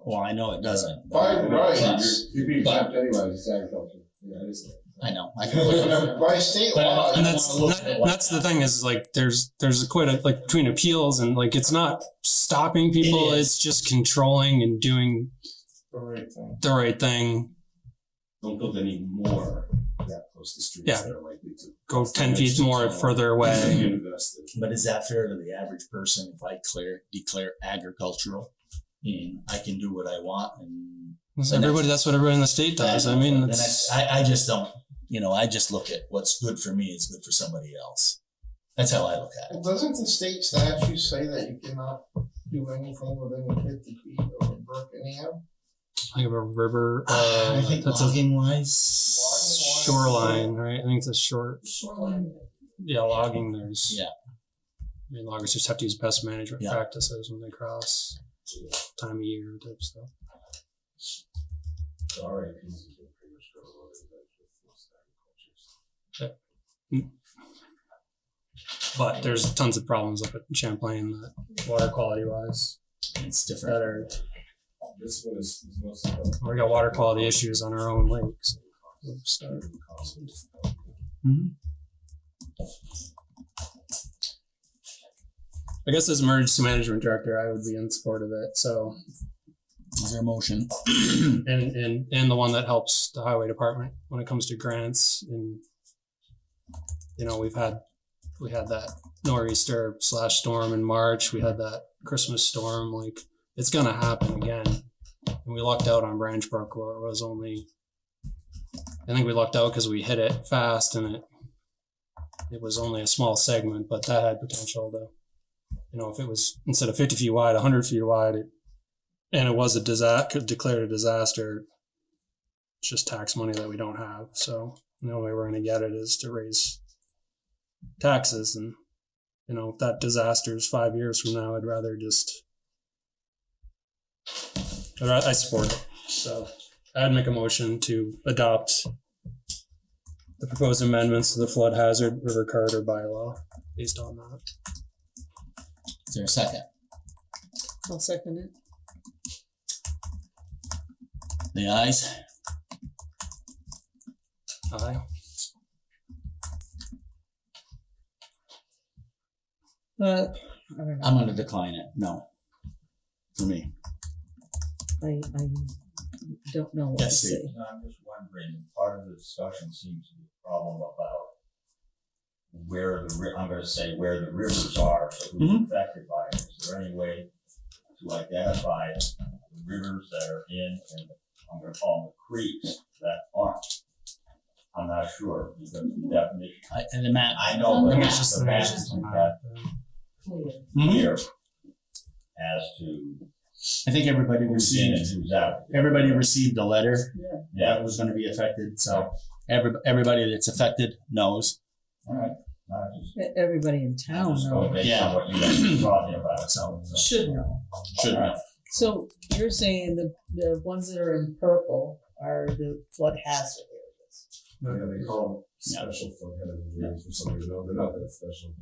Well, I know it doesn't. by right, You'd be exempt anyways, it's agriculture. Yeah, it is. I know. I can look it up. by state But- law, and That's the thing is like there's quite a like between appeals and like it's not stopping people, It is. it's just controlling and doing the right thing. the right thing. Don't build any more that close to streets Yeah. that are likely to Go 10 feet more further away. invested. But is that fair to the average person if I declare agricultural and I can do what I want and That's what everybody in the state does. I mean, it's, I just don't, I just look at what's good for me is good for somebody else. That's how I look at it. Well, doesn't the state statute say that you cannot do anything within 50 feet of a brook anyhow? I think of a river. I think that's logging wise, a shoreline, right? I think it's a short. Shoreline. Yeah, logging. There's. Yeah. I mean, loggers just have to use best management Yeah. practices when they cross time of year type stuff. Sorry, pretty much go over that with most agricultures. But there's tons of problems up at Champlain that water quality wise it's different. that are. This one is mostly about We got water quality issues on our own lakes. We'll start. I guess as emergency management director, I would be in support of it. So, Is there a motion? and the one that helps the highway department when it comes to grants. And we had that nor'easter / storm in March. We had that Christmas storm. Like it's gonna happen again. And we lucked out on Branch Brook where it was only. I think we lucked out because we hit it fast and it was only a small segment, but that had potential to, if it was instead of 50 feet wide, 100 feet wide, and it was declared a disaster, it's just tax money that we don't have. So the only way we're going to get it is to raise taxes. And, if that disaster is 5 years from now, I'd rather I support it. So I'd make a motion to adopt the proposed amendments to the flood hazard river corridor bylaw based on that. Is there a second? I'll second it. The ayes? Aye. I don't know. I'm gonna decline it, no. For me. I don't know what to Yes, say. Steve. I'm just wondering, part of the discussion seems to be a problem about where I'm gonna say where the rivers are, so who's affected by it. Is there any way to identify the rivers that are in, and I'm gonna call them the creeks, that aren't? I'm not sure, because the definition. And the map. I know, but It's just the map isn't that clear as to I think everybody who's in and received, who's out. everybody received a letter Yeah, that was gonna be affected, so everybody that's affected knows. all right. Everybody in town Just knows. go based on what you guys are talking about. So, Should know. should know. So you're saying the ones that are in purple are the flood hazard areas? Yeah, they call them special flood hazard areas for some reason. No, they're not that special.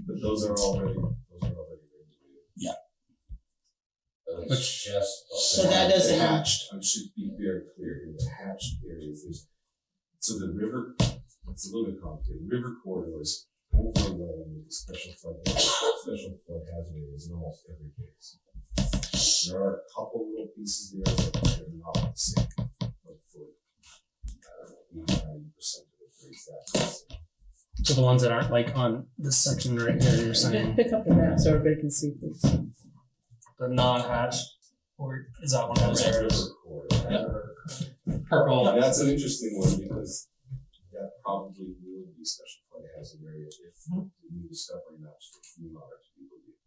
But those are already regulated. Yeah. Which So that doesn't- hatched. I should be very clear here. The hatched areas. So the river. It's a little bit complicated. River corridors overlay with the special flood hazard areas in almost every case. There are a couple little pieces there that are not the same, but for 80-90% of the trees, that's the same. So the ones that aren't like on this section right here, you're saying Pick up the map so everybody can see, please. the non-hatched, or is that one of those That's a areas? river corridor. Purple. That's an interesting one because that probably will be special flood hazard area if the new discovery maps for FEMA are to be believed.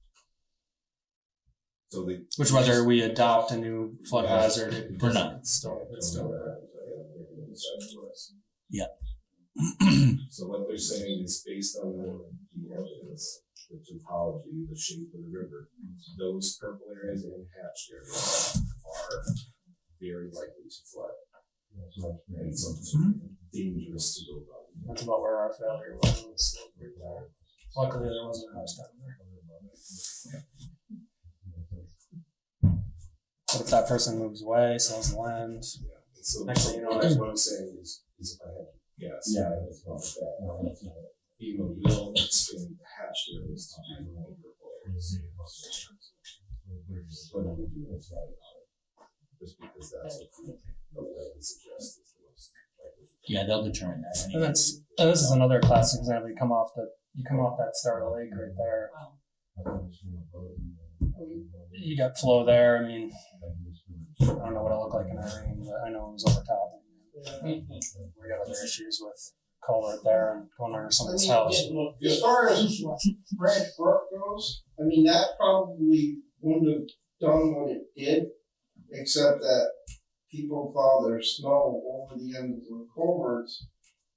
So Which whether we adopt a new flood hazard, We're not. it's still Yeah. So what they're saying is based on the evidence, the topology, the shape of the river, those purple areas and hatched areas are very likely to flood. And so it's dangerous to build on. That's about where our failure was. Luckily, there wasn't a house down there. But if that person moves away, sells the land, So next thing you know, that's what I'm saying is if I had to guess, I would call it that. FEMA will expand the hatched areas to be more purple areas. But we do what's right on it, just because that's the way it suggests is the most likely. Yeah, they'll determine that. and this is another classic example. You come off that start of the lake right there. You got flow there. I mean, I don't know what it'll look like in Irene, but I know it was overtopping. We got other issues with culvert there and going under someone's house. As far as Red Brook goes, I mean, that probably wouldn't have done what it did, except that people plow their snow over the end of the culverts,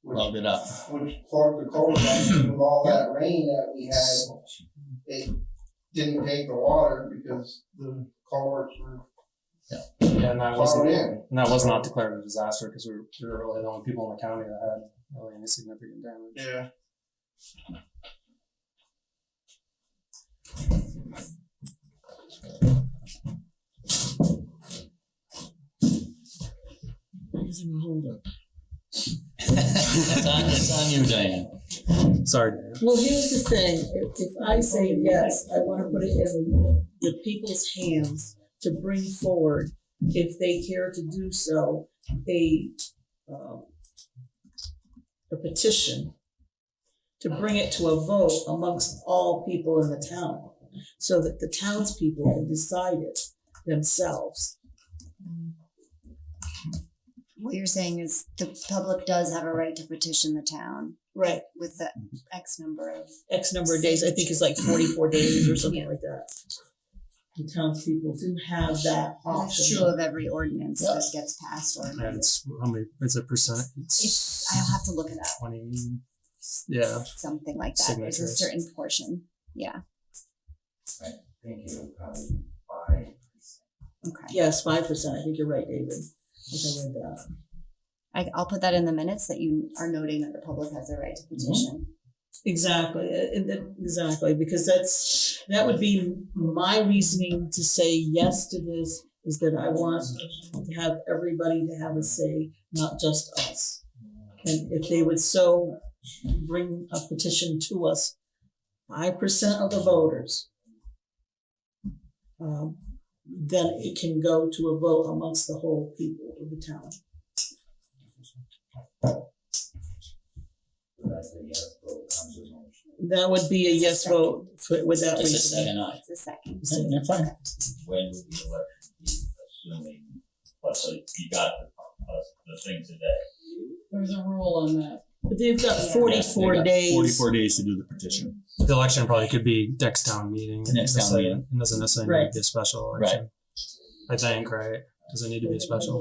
Plugged it up. which plugged the culvert up, and with all that rain that we had, it didn't take the water because the culverts were Yeah, and that plowed in. was not declared a disaster because we were really the only people in the county that had really any significant damage. Yeah. Hold up. It's on you, Diane. Sorry, Dan. Well, here's the thing, if I say yes, I wanna put it in the people's hands to bring forward, if they care to do so, a petition to bring it to a vote amongst all people in the town, so that the townspeople can decide it themselves. What you're saying is the public does have a right to petition the town. Right, with the X number of. X number of days, I think it's like 44 days or something like that. And townspeople do have that option. That's true of every ordinance that gets passed or And amended. it's, how many, it's a percent, I'll have to look it up. 20, yeah. Something like that. There's a Signatures. certain portion. Yeah. I think it would probably be 5%. Okay. Yes, 5%, I think you're right, David. I think I read that. I'll put that in the minutes that you are noting that the public has the right to petition. Exactly, exactly, because that would be my reasoning to say yes to this, is that I want to have everybody to have a say, not just us. And if they would so bring a petition to us, 5% of the voters, then it can go to a vote amongst the whole people of the town. That's a yes vote on the motion. That would be a yes vote with that It's a reason. second aye. It's a second. That's fine. When would the election be, assuming, let's say you got the thing today? There's a rule on that. But they've got Yeah. 44 They got days. 44 days to do the petition. The election probably could be next town meeting. The next town meeting. It doesn't necessarily need to be a special election. I think, right? Does it need to be a special?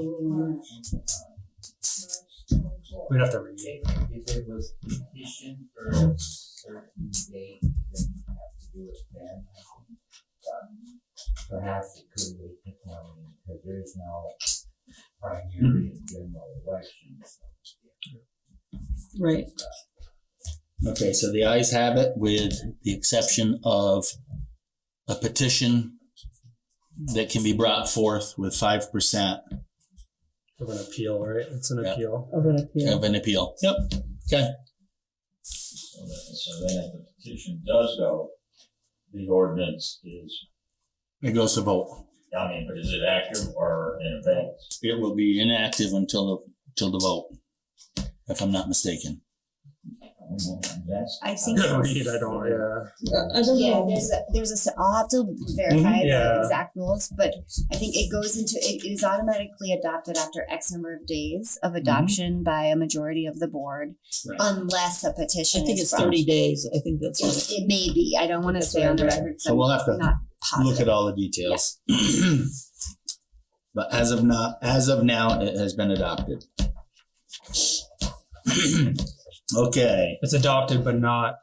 We'd have to read it. If it was petitioned for a certain date, then you have to do it then. Perhaps it could wait till town meeting, because there's no primary and general elections. Right. Okay, so the ayes have it with the exception of a petition that can be brought forth with 5% Of an appeal, right? It's an Yeah. appeal. Of an appeal. of an appeal. Yep, okay. So then if the petition does go, the ordinance is, It goes to vote. I mean, but is it active or in abeyance? It will be inactive until the vote, if I'm not mistaken. That's, I think. Read, I don't, yeah. I don't Yeah, know. I'll have to verify Yeah. the exact rules, but I think it goes into, it is automatically adopted after X number of days of adoption by a majority of the board, Right. unless a petition I think is it's brought. 30 days. I think that's what It may be, I don't wanna That's say what on the I read. record, So we'll have to not positive. look at all the details. But as of now, it has been adopted. Okay, It's adopted, but not,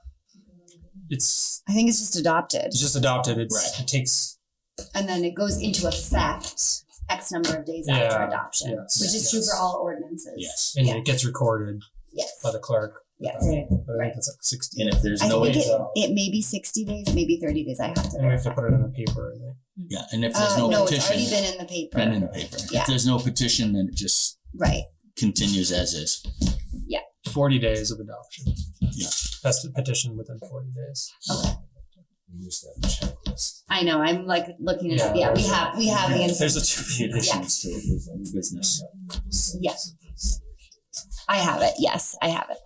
it's I think it's just adopted, just adopted. It's, Right. it takes, and then it goes into effect X number of days after Yeah, adoption, yes, which is true yes. for all ordinances. yes. and Yeah. it gets recorded Yes, by the clerk. yes. Right. But I think it's like 60. And if there's I no, think way- it may be 60 days, maybe 30 days, I have to And we have to verify. put it in the paper, I think. yeah, and if there's no No, it's already petition, been in the paper. been in the paper. Yeah. If there's no petition, then it just Right, continues as is. 40 days of adoption. Yeah. That's the petition within 40 days. We used to have a checklist. I know, I'm like looking it up, Yeah. yeah, we have the info. There's a two additions to it, there's a new business. Yes. I have it, yes, I have it.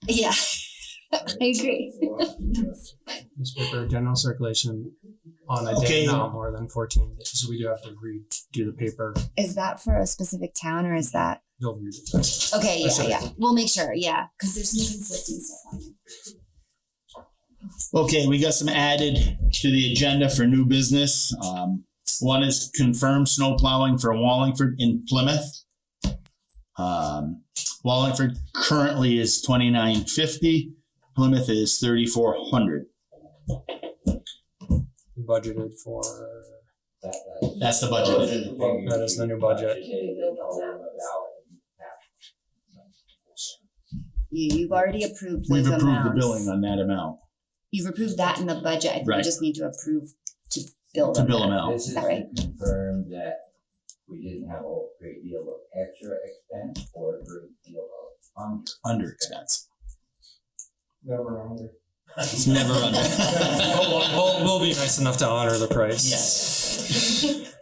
Yeah, I agree. Newspaper general circulation on a Okay. day not more than 14 days. So we do have to redo the paper. Is that for a specific town or is that, You'll read it. okay, That's yeah, right. yeah, we'll make sure, yeah, cause there's some conflicting stuff on it. Okay, we got some added to the agenda for new business. One is confirmed snow plowing for Wallingford in Plymouth. Wallingford currently is $29.50. Plymouth is $3,400. We budgeted for, That's the budget. that is the new budget. You've already approved We've those approved the amounts. billing on that amount. You've approved that in the budget, I think we Right. just need to approve to bill To them. bill them out. This is that right? to confirm that we didn't have a great deal of extra expense or a great deal of Under expense. Never under. It's never under. We'll be nice enough to honor the price. Yes.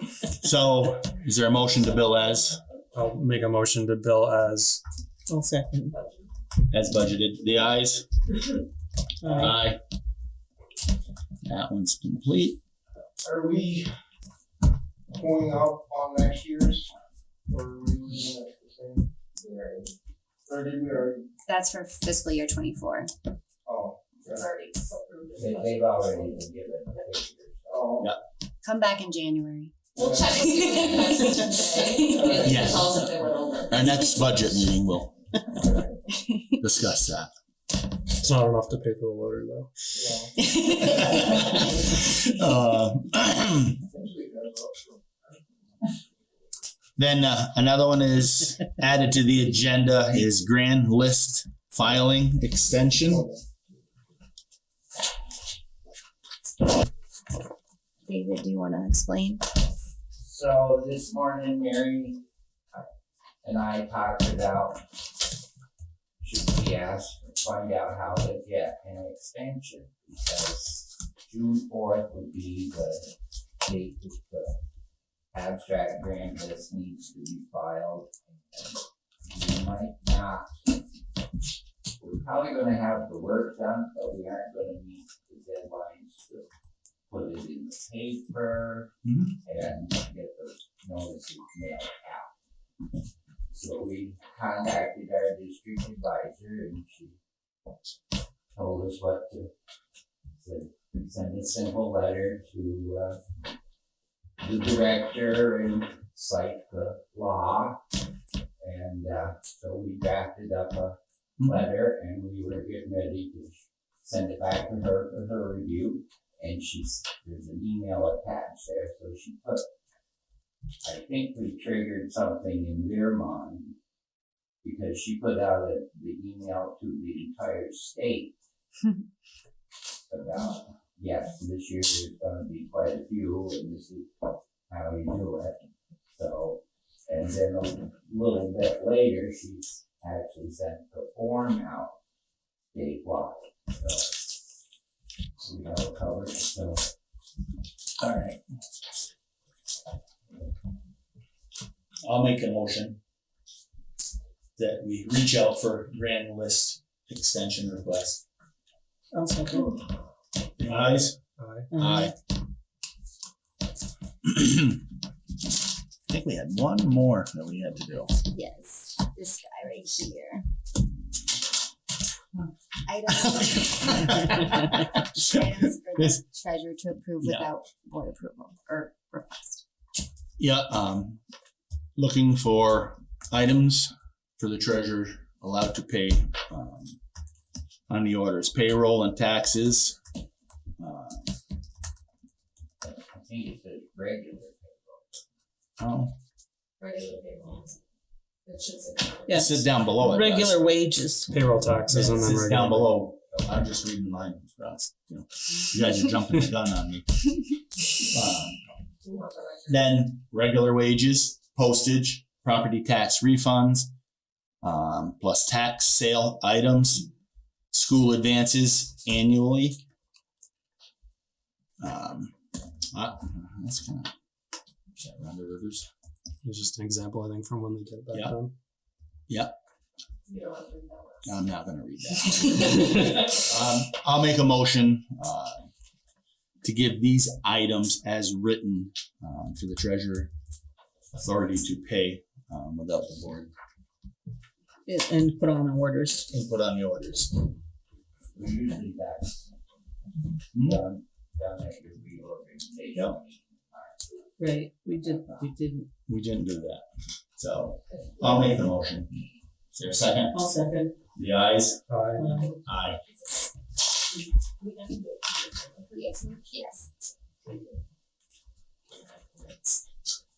So, is there a motion to bill as I'll make a motion to bill as I'll second. budgeted? The ayes? Aye. That one's complete. Are we, going up on next year's? Or are we leaving it the same? Or did we already? That's for fiscal year 24. Oh, It's already approved. They've already been given the figures. oh. Come back in January. We'll check with you next Tuesday. And Yes. tell us if they went over. Our next budget meeting will discuss that. It's not enough to pay for the loader though. Then another one is added to the agenda is grand list filing extension. David, do you want to explain? So this morning, Mary and I talked about, should we find out how to get an extension, because June 4th would be the date that the abstract grant list needs to be filed. We might not, we're probably gonna have the work done, but we aren't gonna meet the deadlines to put it in the paper and get those notices mailed out. So we contacted our district advisor and she told us what to send a simple letter to the director and cite the law. And so we drafted up a letter and we were getting ready to send it back to her for her review. And there's an email attached there, so she put, I think we triggered something in their mind because she put out the email to the entire state about, yes, this year there's going to be quite a few, and this is how you do it. So, and then a little bit later, she actually sent the form out statewide. So we have it covered. So, All right. I'll make a motion that we reach out for grand list extension request. I'll second. Ayes? Aye. Aye. I think we had one more that we had to do. Yes, this guy right here. Items for the treasurer to approve without board approval or request. Yeah, looking for items for the treasurer allowed to pay on the orders, payroll and taxes. I think it says regular. Regular payroll. It should say. It says down below it. Regular wages. Payroll taxes and It then says regular. down below. I'm just reading mine. You guys are jumping the gun on me. Then regular wages, postage, property tax refunds, plus tax sale items, school advances annually. That's kind of around the rivers. It's just an example, I think, from when they did that. Yeah. Then. Yep. You don't have to read that one. I'm not going to read that. I'll make a motion to give these items as written for the treasurer authority to pay without the board. And put on the orders. And put on the orders. Usually that's done at your reorganization. Yep. Right, we didn't. We didn't do that. So I'll make the motion. Is there a second? I'll second. The ayes? Aye. Aye. Yes, yes.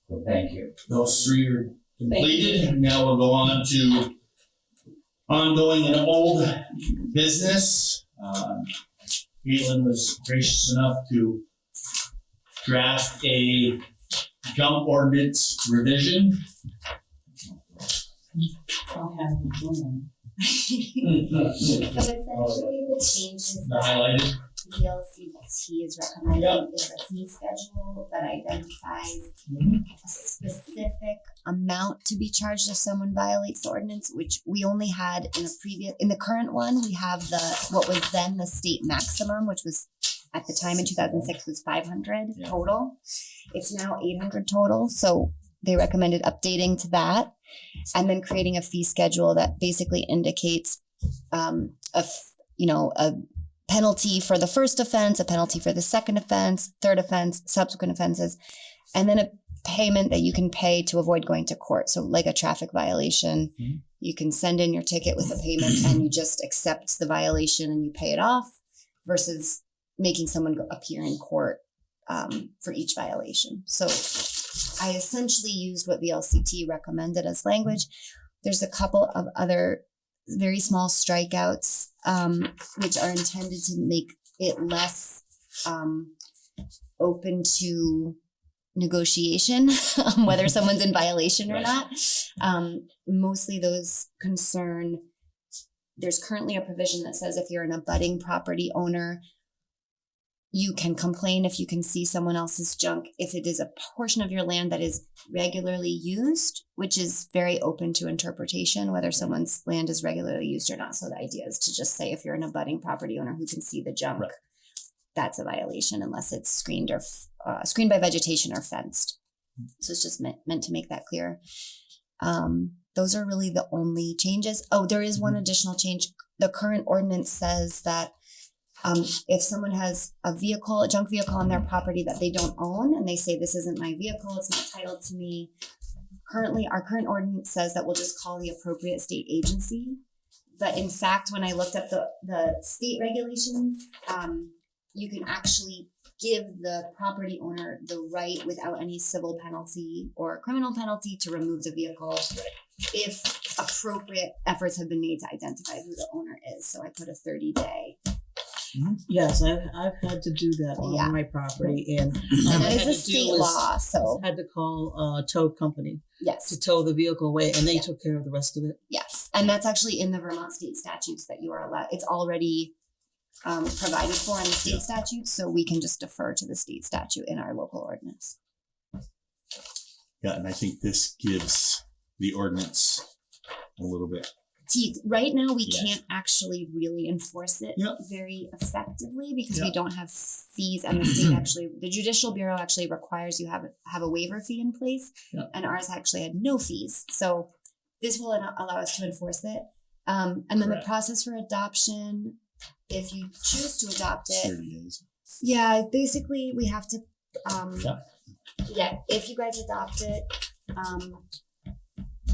Well, thank you. Those three are completed. Now we'll go on to ongoing and old business. Caitlin was gracious enough to draft a jump ordinance revision. I'll have one. So essentially the changes The that highlighted. VLCT is recommending is a fee schedule that identifies a specific amount to be charged if someone violates the ordinance, which we only had in the current one, we have what was then the state maximum, which was at the time in 2006 was 500 Yeah. total. It's now 800 total. So they recommended updating to that and then creating a fee schedule that basically indicates a penalty for the first offense, a penalty for the second offense, third offense, subsequent offenses, and then a payment that you can pay to avoid going to court. So like a traffic violation, you can send in your ticket with a payment and you just accept the violation and you pay it off versus making someone appear in court for each violation. So I essentially used what VLCT recommended as language. There's a couple of other very small strikeouts, which are intended to make it less open to negotiation, whether someone's in violation or not. Mostly those concern, there's currently a provision that says if you're an abutting property owner, you can complain if you can see someone else's junk if it is a portion of your land that is regularly used, which is very open to interpretation, whether someone's land is regularly used or not. So the idea is to just say if you're an abutting property owner who can see the junk, that's a violation unless it's screened or screened by vegetation or fenced. So it's just meant to make that clear. Those are really the only changes. Oh, there is one additional change. The current ordinance says that if someone has a junk vehicle on their property that they don't own, and they say, this isn't my vehicle, it's not titled to me. Currently, our current ordinance says that we'll just call the appropriate state agency. But in fact, when I looked up the state regulations, you can actually give the property owner the right without any civil penalty or criminal penalty to remove the vehicle if appropriate efforts have been made to identify who the owner is. So I put a 30-day. Yes, I've had to do that on my property, and that is a state law. So I had to call a tow company to yes, tow the vehicle away, and they took care of the rest of it. yes, and that's actually in the Vermont state statutes that you are allowed. It's already provided for in the state statutes, so we can just defer to the state statute in our local ordinance. Yeah, and I think this gives the ordinance a little bit. Teeth. Right now, we can't actually really enforce it Yep. very effectively because we don't have fees, and the state the Judicial Bureau actually requires you have a waiver fee in place, and ours actually had no fees. So this will allow us to enforce it. And then the process for adoption, if you choose to adopt it, 30 days. yeah, basically we have to, if you guys adopt it,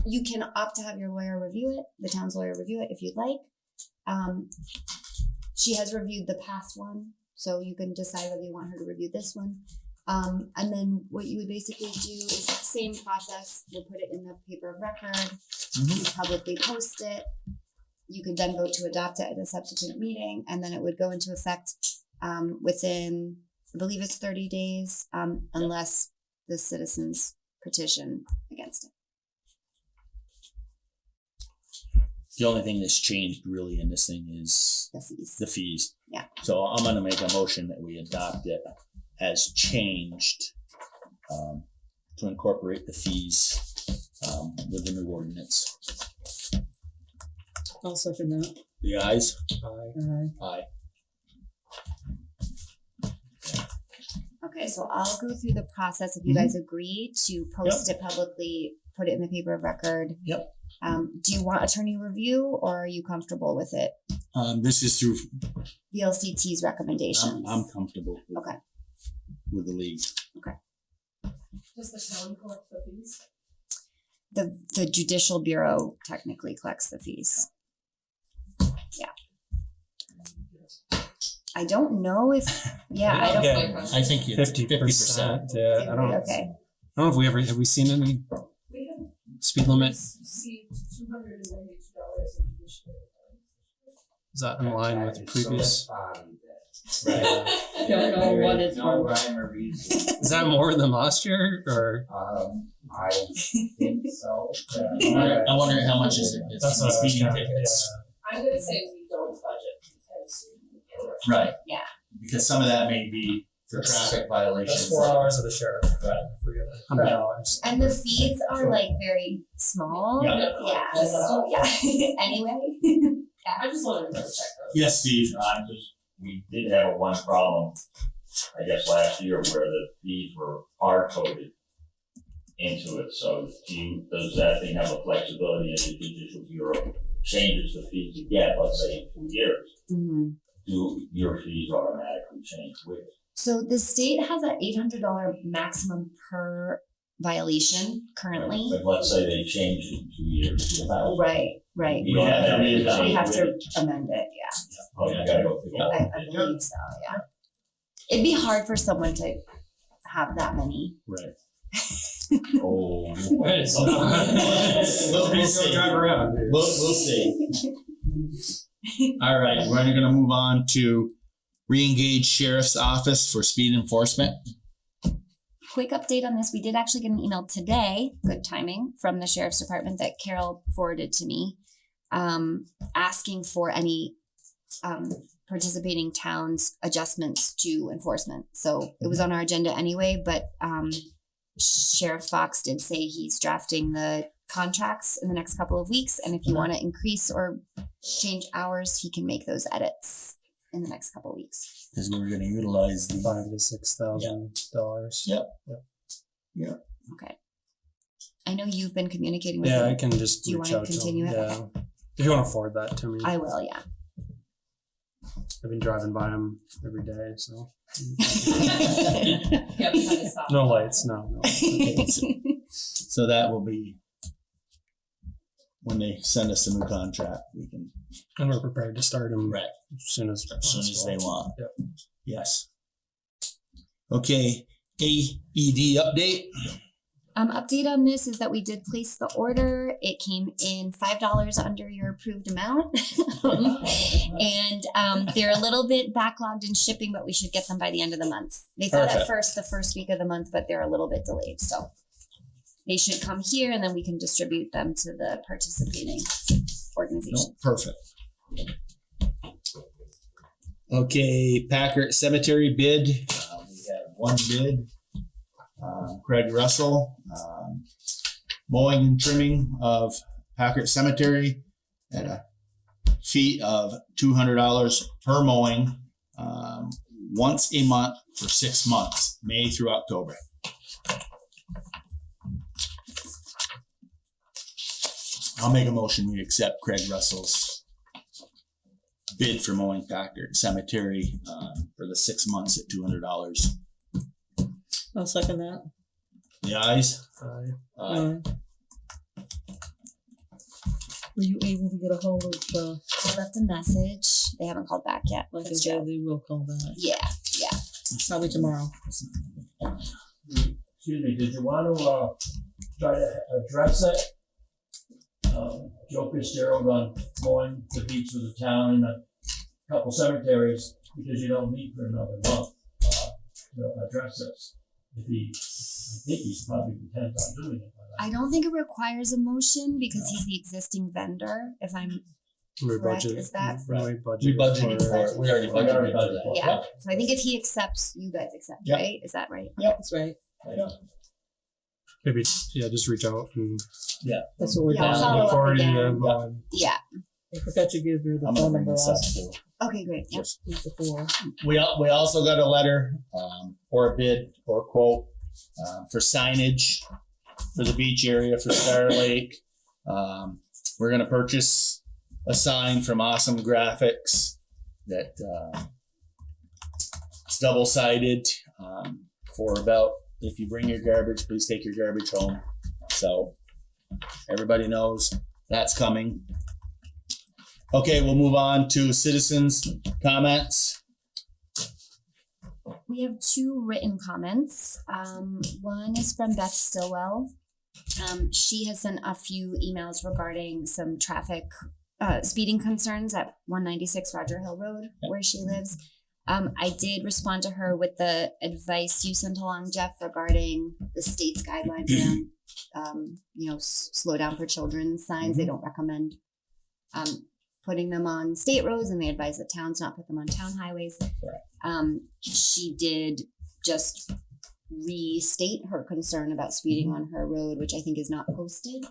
you can opt to have your lawyer review it, the town's lawyer review it if you'd like. She has reviewed the past one, so you can decide whether you want her to review this one. And then what you would basically do is the same process. We'll put it in the paper of record, you publicly post it. You could then vote to adopt it at a subsequent meeting, and then it would go into effect within, I believe it's 30 days, unless the citizens petition against it. The only thing that's changed really in this thing is the fees. Yeah. So I'm gonna make a motion that we adopt it as changed, to incorporate the fees, with the new ordinance. I'll second that. The ayes? Aye. Aye. Okay, so I'll go through the process if you guys agree to post it publicly, put it in the paper of record. Yep. Do you want attorney review or are you comfortable with it? This is through. VLCT's recommendations. I'm comfortable with the league. Okay. Does the town collect the fees? The Judicial Bureau technically collects the fees. Yeah. I don't know if, I don't. I think 50%. Yeah, I don't. Okay. I don't know if have we seen any speed limit? Received $292 in additional. Is that in line with previous? Right. Don't know what it's No for. rhyme or reason. Is that more than last year or? I think so. I wonder how much is it? That's what I was speeding trying to- tickets. I'm gonna say we don't budget because. Right. Yeah. Because some of that may be for traffic violations. That's 4 hours of the sheriff. Right. If we get $100. And the fees are like very small. Yeah. So, anyway. I just wanted to check those. Yes, Steve, I'm just we did have one problem, I guess, last year where the fees were hard-coded into it, so does that thing have a flexibility if the judicial bureau changes the fees again, let's say in 2 years? Mm-hmm. Do your fees automatically change with it? So the state has an $800 maximum per violation currently. But let's say they change it in 2 years to $1,000. Right. We have to reevaluate. We have to amend it, yeah. Oh, you gotta go through all I believe so, yeah. It'd be hard for someone to have that many. Right. Oh. We'll see. drive around. We'll see. All right, we're going to move on to re-engage sheriff's office for speed enforcement. Quick update on this. We did actually get an email today, good timing, from the sheriff's department that Carol forwarded to me, asking for any participating towns adjustments to enforcement. So it was on our agenda anyway, but Sheriff Fox did say he's drafting the contracts in the next couple of weeks, and if you want to increase or change hours, he can make those edits in the next couple of weeks. Because we're going to utilize the $5,000 to $6,000. Yep. Okay. I know you've been communicating with Yeah, him. I can just Do you reach want out to to continue him. it? Yeah. If you want to forward that to me. I will, yeah. I've been driving by him every day, so. Yeah, we had to stop. No lights, no. So that will be when they send us the new contract, we can. And we're prepared to start him Right. as soon as they want. Yep. Yes. Okay, AED update. Update on this is that we did place the order. It came in $5 under your approved amount. And they're a little bit backlogged in shipping, but we should get them by the end of the month. They thought at first the first week of the month, but they're a little bit delayed. So they should come here and then we can distribute them to the participating organizations. No, perfect. Okay, Packard Cemetery bid. We had one bid. Craig Russell, mowing and trimming of Packard Cemetery at a fee of $200 per mowing, once a month for 6 months, May through October. I'll make a motion, we accept Craig Russell's bid for mowing Packard Cemetery for the 6 months at $200. I'll second that. The ayes? Were you able to get a hold of, I left a message. They haven't called back yet. like I That's said, Joe. they will call back, Yeah. probably tomorrow. Excuse me, did you want to try to address it? Joe Fitzgerald on mowing the beach of the town and a couple cemeteries, because you don't meet for another month, to address this. I think he's probably intent on doing it. I don't think it requires a motion because he's the existing vendor, if I'm We correct. budgeted. Is that? We We budgeted for for it. We already budgeted for that. Yeah. So I think if he accepts, you guys accept, Yep. right? Is that right? That's right, maybe, yeah, just reach out and that's what we're Yeah, I'll doing. follow look up forward to again. them. Yeah. I forgot to give her the I'm phone gonna bring number this up too. Okay, great. Yep. before. We also got a letter or a bid or quote for signage for the beach area for Star Lake. We're gonna purchase a sign from Awesome Graphics that it's double-sided for about, if you bring your garbage, please take your garbage home. So everybody knows that's coming. Okay, we'll move on to citizens' comments. We have 2 written comments. One is from Beth Stillwell. She has sent a few emails regarding some traffic speeding concerns at 196 Roger Hill Road, where she lives. I did respond to her with the advice you sent along, Jeff, regarding the state's guidelines around, slow down for children signs. They don't recommend putting them on state roads, and they advise that towns not put them on town highways. She did just restate her concern about speeding on her road, which I think is not posted.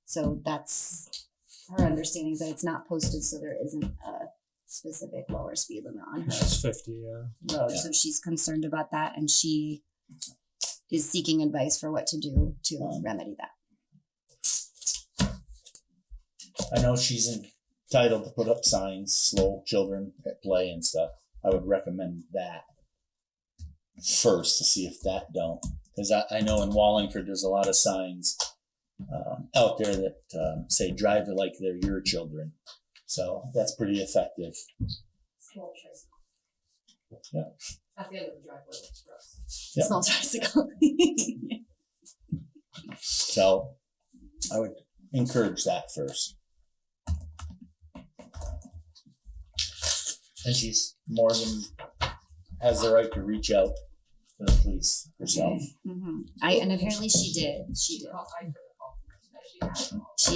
So that's her understanding, is that it's not posted, so there isn't a specific lower speed limit on her It's 50, yeah. road. So she's concerned about that, and she is seeking advice for what to do to remedy that. I know she's entitled to put up signs, slow children at play and stuff. I would recommend that first to see if that don't. Because I know in Wallingford, there's a lot of signs out there that say drive it like they're your children. So that's pretty effective. Small tricycle. Yeah. At the end of the driveway looks gross. Yep. Small tricycle. So I would encourage that first. And she's more than has the right to reach out to the police herself. Mm-hmm. And apparently she did. She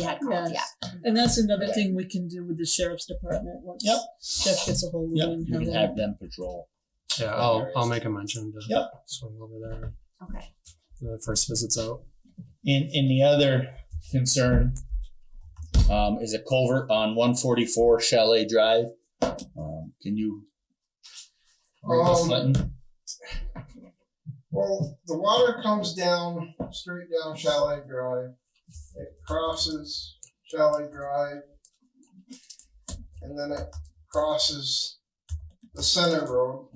had called, Yes. yeah. And that's another thing we can do with the sheriff's department once Yep. Jeff gets a hold of Yep, them. you can have them patrol. Yeah, I'll make a mention to Yep. swing over there. Okay. The first visit's out. And the other concern is a culvert on 144 Chalet Drive. Can you? Button? Well, the water comes down, straight down Chalet Drive. It crosses Chalet Drive, and then it crosses the center road,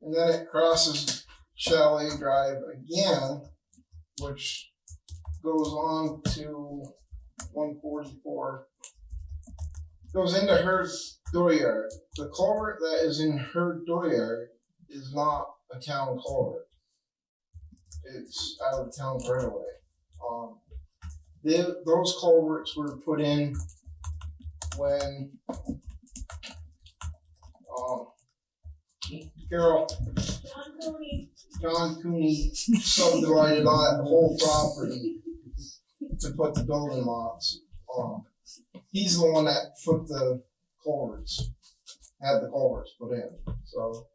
and then it crosses Chalet Drive again, which goes on to 144, goes into her dooryard. The culvert that is in her dooryard is not a town culvert. It's out of the town right away. Those culverts were put in when John Cooney subdivided that whole property to put the building lots on. He's the one that put the culverts, had the culverts put in. So,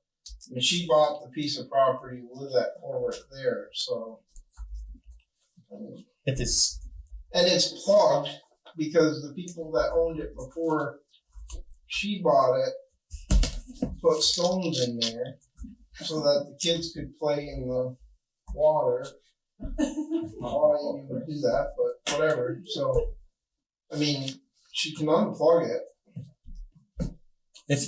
I mean, she bought the piece of property with that culvert there, so. If it's And it's plugged because the people that owned it before she bought it put stones in there so that the kids could play in the water. Why you would do that, but whatever. So, I mean, she can unplug it.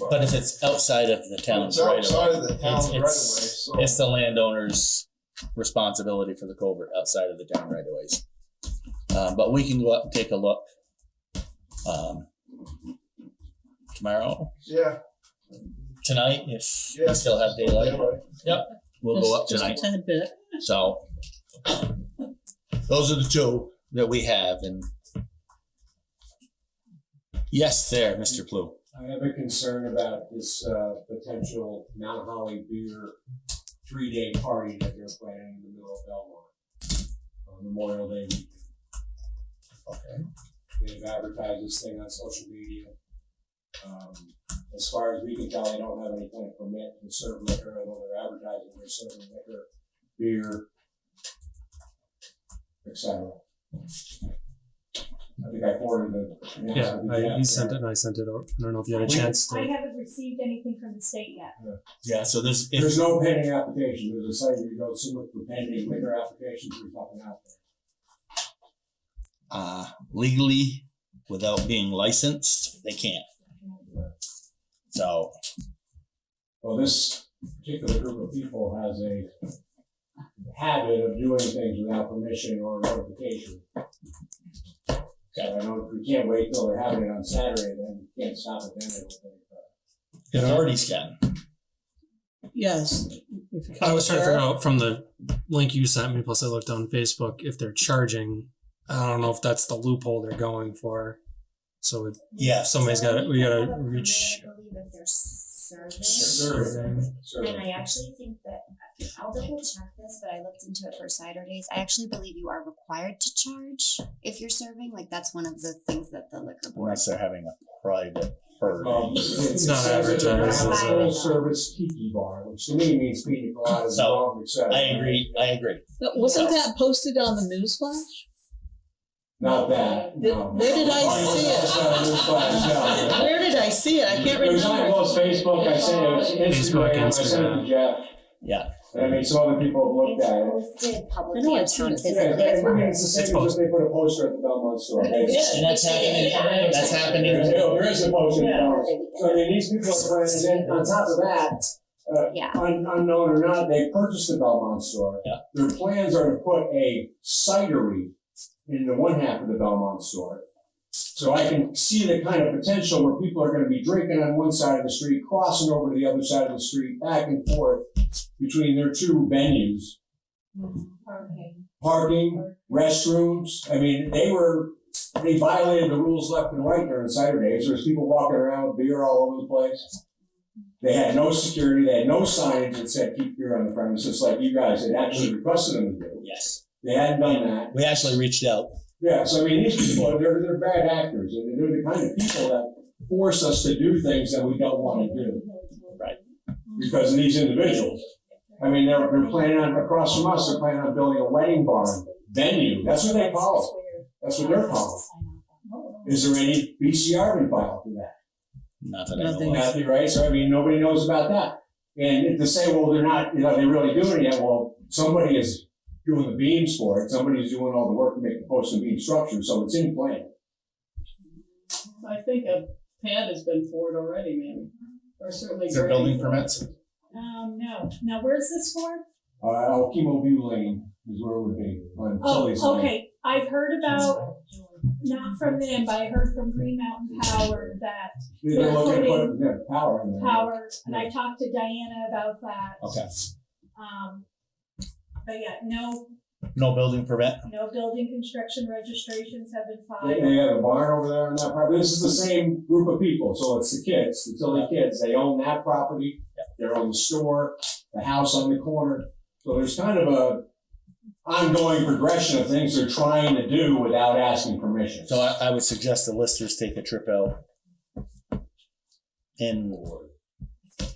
but if it's outside of the town's It's right outside of of the town's right of way, so. It's the landowner's responsibility for the culvert outside of the town right of ways. But we can go up and take a look tomorrow, Yeah. tonight, if Yeah. we still have daylight. Yep, we'll go up Just tonight. a tad bit. So those are the two that we have. And yes, there, Mr. Plough. I have a concern about this potential Mount Holly beer 3-day party that they're planning in the middle of Belmont on Memorial Day weekend. Okay. They've advertised this thing on social media. As far as we can tell, they don't have any kind of permit to serve liquor, although they're advertising they're serving liquor, beer, etc. I think I forwarded the. Yeah, he sent it and I sent it out. I don't know if you had a chance to. I haven't received anything from the state yet. Yeah, so There's no pending application. There's a site where you go to look for pending liquor applications. There's nothing out there. legally, without being licensed, they can't. So. Well, this particular group of people has a habit of doing things without permission or notification. So I don't, we can't wait till they're having it on Saturday, then we can't stop it then. Authorities can. Yes. I was trying to figure out from the link you sent me, plus I looked on Facebook, if they're charging. I don't know if that's the loophole they're going for. So somebody's got to, we got to reach. I believe if they're serving. And I actually think that, I'll double check this, but I looked into it for Saturdays. I actually believe you are required to charge if you're serving. Like, that's one of the things that the liquor board. Unless they're having a private herd. It's not advertised. It's a full service tiki bar, which to me means pina coladas, So, etc. I agree. But wasn't that posted on the newsflash? Not that, no. Where did I see it? No. Where did I see it? I can't It was on remember. both Facebook, I sent it, it was Instagram, I sent it to Jeff. Yeah. And I mean, some other people have looked at it. posted I publicly know on I've seen town it. Yeah, physically as I well. mean, it's the same as if they put a poster at the Belmont store. They did. And that's happening, that's happening. There is a poster at the Belmont. So I mean, these people are planning, and on top of that, Yeah. unknown or not, they purchased the Belmont store. Yeah. Their plans are to put a cidery in the one half of the Belmont store. So I can see the kind of potential where people are gonna be drinking on one side of the street, crossing over to the other side of the street, back and forth between their two venues. Parking, restrooms, I mean, they violated the rules left and right during Saturdays. There was people walking around with beer all over the place. They had no security, they had no signage that said keep beer on the premises like you guys had actually requested them to do. Yes. They hadn't done that. We actually reached out. Yeah, so I mean, these people, they're bad actors, and they're the kind of people that force us to do things that we don't want to do. Right. Because of these individuals. I mean, they're planning on, across from us, they're planning on building a wedding barn venue. That's what they call it. That's what they're calling it. Is there any BCR been filed for that? Not that I know Nothing. of. Nothing, right? So I mean, nobody knows about that. And to say, well, they're not, they really doing it yet. Well, somebody is doing the beams for it. Somebody's doing all the work to make the post and beam structure, so it's in plan. I think a pad has been poured already, maybe, or certainly. Is there building permits? No. Now, where's this for? Chemo View Lane is where it would be on Tilly's Lane. Okay. I've heard about, not from them, but I heard from Green Mountain Power that They're looking to put power in there. power, and I talked to Diana about that. Okay. But yeah, no No building permit? building construction registrations have been They filed. have a barn over there on that property. This is the same group of people, so it's the kids, the Tilly kids. They own that property. They own the store, the house on the corner. So there's kind of a ongoing progression of things they're trying to do without asking permission. So I would suggest the listers take a trip out. And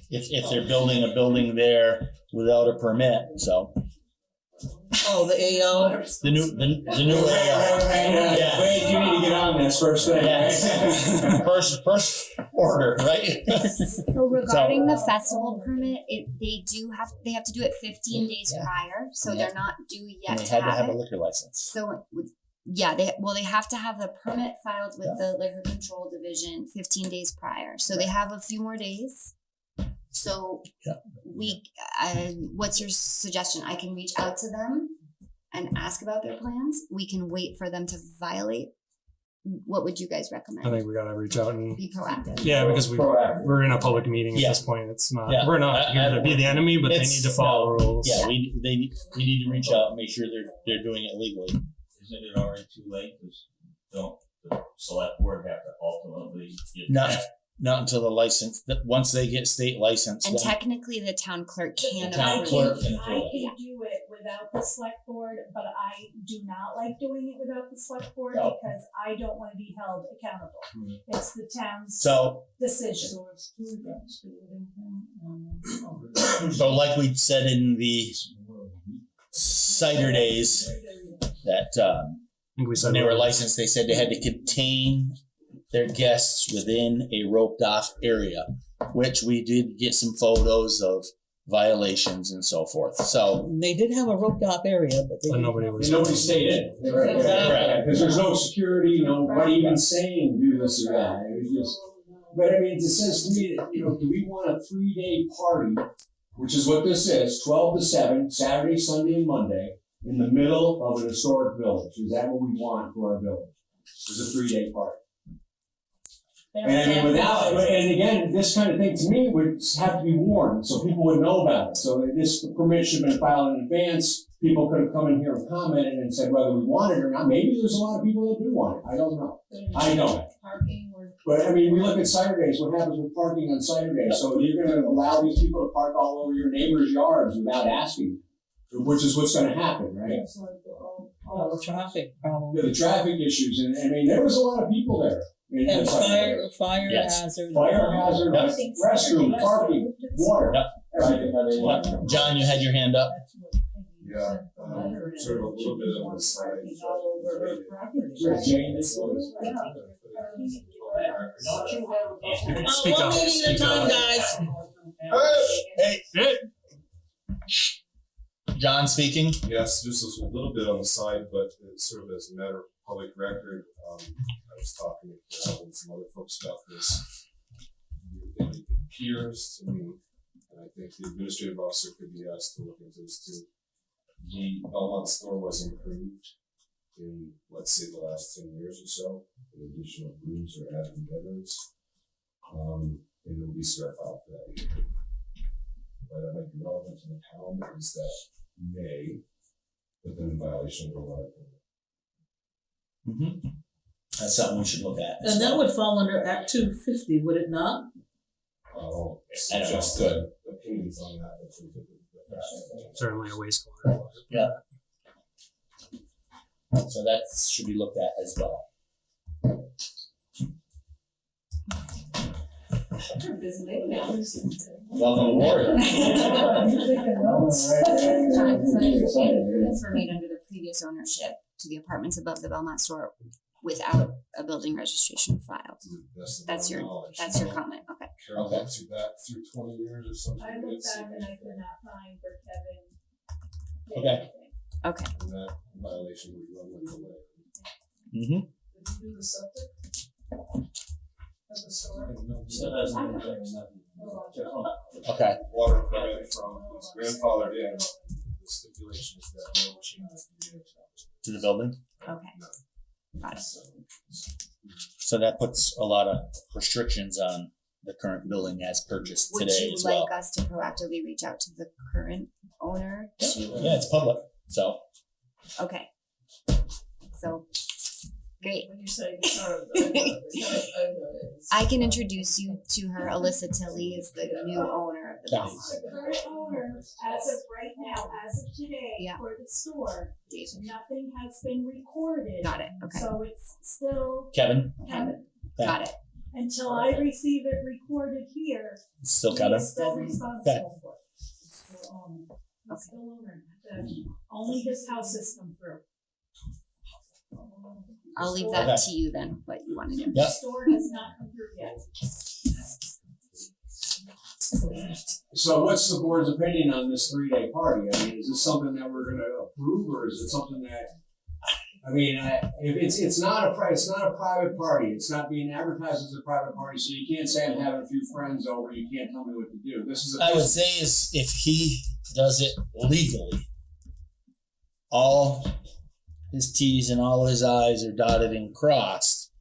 if they're building a building there without a permit, so. Oh, the AO. The new AO. Yeah. Wait, you need to get on this first thing. Yes. First order, right? So regarding the festival permit, they have to do it 15 days prior, so Yeah. they're not due yet And they to had to have have a it. liquor license. So they have to have the permit filed with the liquor control division 15 days prior. So they have a few more days. So what's your suggestion? I can reach out to them and ask about their plans. We can wait for them to violate. What would you guys recommend? I think we gotta reach out and Be proactive. yeah, because we're in a public meeting at this point. It's not we're not here to be the enemy, but they need to follow rules. Yeah, we need to reach out and make sure they're doing it legally. Isn't it already too late? Because don't the select board have to ultimately get Not until the license. Once they get state license, And then technically, the town clerk can town approve. clerk can I approve it. can do it without the select board, but I do not like doing it without the select board No. because I don't want to be held accountable. It's the town's So decision. So like we said in the cider days, that I think we said when they were licensed, they said they had to contain their guests within a roped off area, which we did get some photos of violations and so forth. So They did have a roped off area, but they But nobody was. Nobody stayed in. Because there's no security, nobody even saying do this or that. It was just, but I mean, it says to me that, do we want a 3-day party, which is what this is, 12 to 7, Saturday, Sunday, and Monday, in the middle of an historic village? Is that what we want for our village? Is a 3-day party? And I mean, and again, this kind of thing to me would have to be warned, so people would know about it. So this permit should have been filed in advance. People could have come in here and commented and said whether we want it or not. Maybe there's a lot of people that do want it. I don't know. I don't. But I mean, we look at cider days. What happens with parking on cider days? So you're going to allow these people to park all over your neighbors' yards without asking, which is what's going to happen, right? Oh, the traffic problem. The traffic issues, and I mean, there was a lot of people there. And fire Yes. hazard. Fire hazard, restroom, parking, water. John, you had your hand up. Yeah, sort of a little bit on the side. One meeting at a time, guys. Hey. John speaking. Yes, just a little bit on the side, but it's sort of as a matter of public record. I was talking to Carol and some other folks about this. It appears to me, and I think the administrative officer could be asked to look into this too. The Belmont store was improved in, let's say, the last 10 years or so, with additional rooms or added bedrooms. And it'll be certified for that year. But that might be relevant to the town is that may, but then in violation of the law. That's something we should look at. And that would fall under Act 250, would it not? Oh, I don't know. just good opinions on that. Certainly a waste. Yeah. So that should be looked at as well. Welcome aboard. Improvements were made under the previous ownership to the apartments above the Belmont store without a building registration filed. That's your comment, okay. Carol went through that through 20 years or something. I looked back and I could not find where Kevin did Okay. anything. Okay. And that violation would run with the way. Did you do the septic? At the store? Okay. Water permit from his grandfather in. The stipulation is that no changes be made To the building. Okay. Got it. So that puts a lot of restrictions on the current building as purchased Would today you as well. like us to proactively reach out to the current owner to? Yeah, it's public. So Okay. So, great. When you say, I can introduce you to her. Alyssa Tilley is the new owner of the Yeah. business. The current owner, as of right now, as of today, Yeah. for the store, David. nothing has been recorded. Got it. Okay. So it's still Kevin, Kevin. Got it. Until I receive it recorded here, still he Kevin. is still responsible for it. Still owner. He's Okay. still owner. Only his house has come through. I'll leave that to you then, what you want to do. The Yep. store has not come through yet. So what's the board's opinion on this 3-day party? I mean, is this something that we're gonna approve, or is it something that, I mean, if it's not a private party, it's not being advertised as a private party, so you can't say I'm having a few friends over, you can't tell me what to do. This is I would say is if he does it legally, all his T's and all his I's are dotted and crossed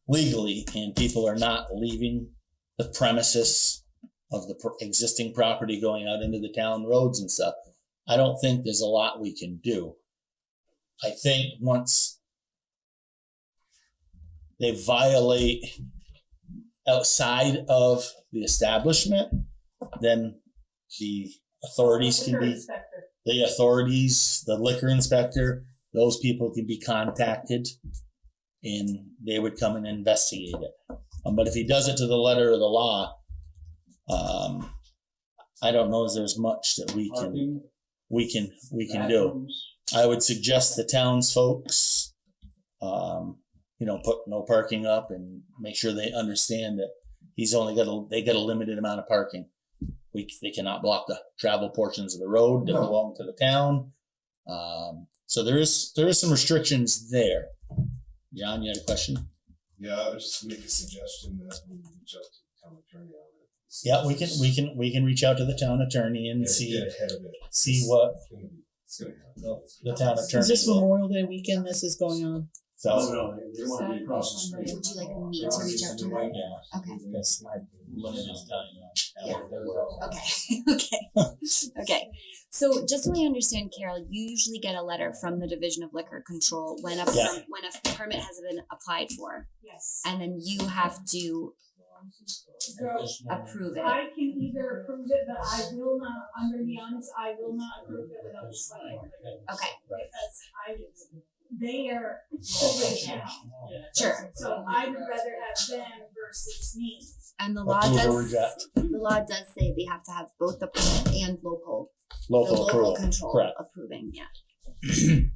legally, and people are not leaving the premises of the existing property going out into the town roads and stuff, I don't think there's a lot we can do. I think once they violate outside of the establishment, then the authorities can Liquor be, inspector. the authorities, the liquor inspector, those people can be contacted and they would come and investigate it. But if he does it to the letter of the law, I don't know if there's much that we can do. I would suggest the townsfolks, put no parking up and make sure they understand that they got a limited amount of parking. They cannot block the travel portions of the road that belong to the town. So there is some restrictions there. John, you had a question? Yeah, I would just make a suggestion that we reach out to the town attorney on it. Yeah, we can reach out to the town attorney and Get see ahead of it. what It's gonna happen. the town attorney. Is this will- Memorial Day weekend this is going on? So they want to be across the street. Would you like me to reach out to her? Okay. that's my limited time. Okay. So just so I understand, Carol, you usually get a letter from the Division of Liquor Control when a permit has been applied for, Yes. and then you have to Go- approve it. I can either approve it, but I will not, I'm gonna be honest, I will not approve it without the select board. Okay. Because they are fully down. Sure. So I'd rather have them versus me. I And the law approve or does, reject. the law does say they have to have both the permit and the Local local approval, control correct. approving,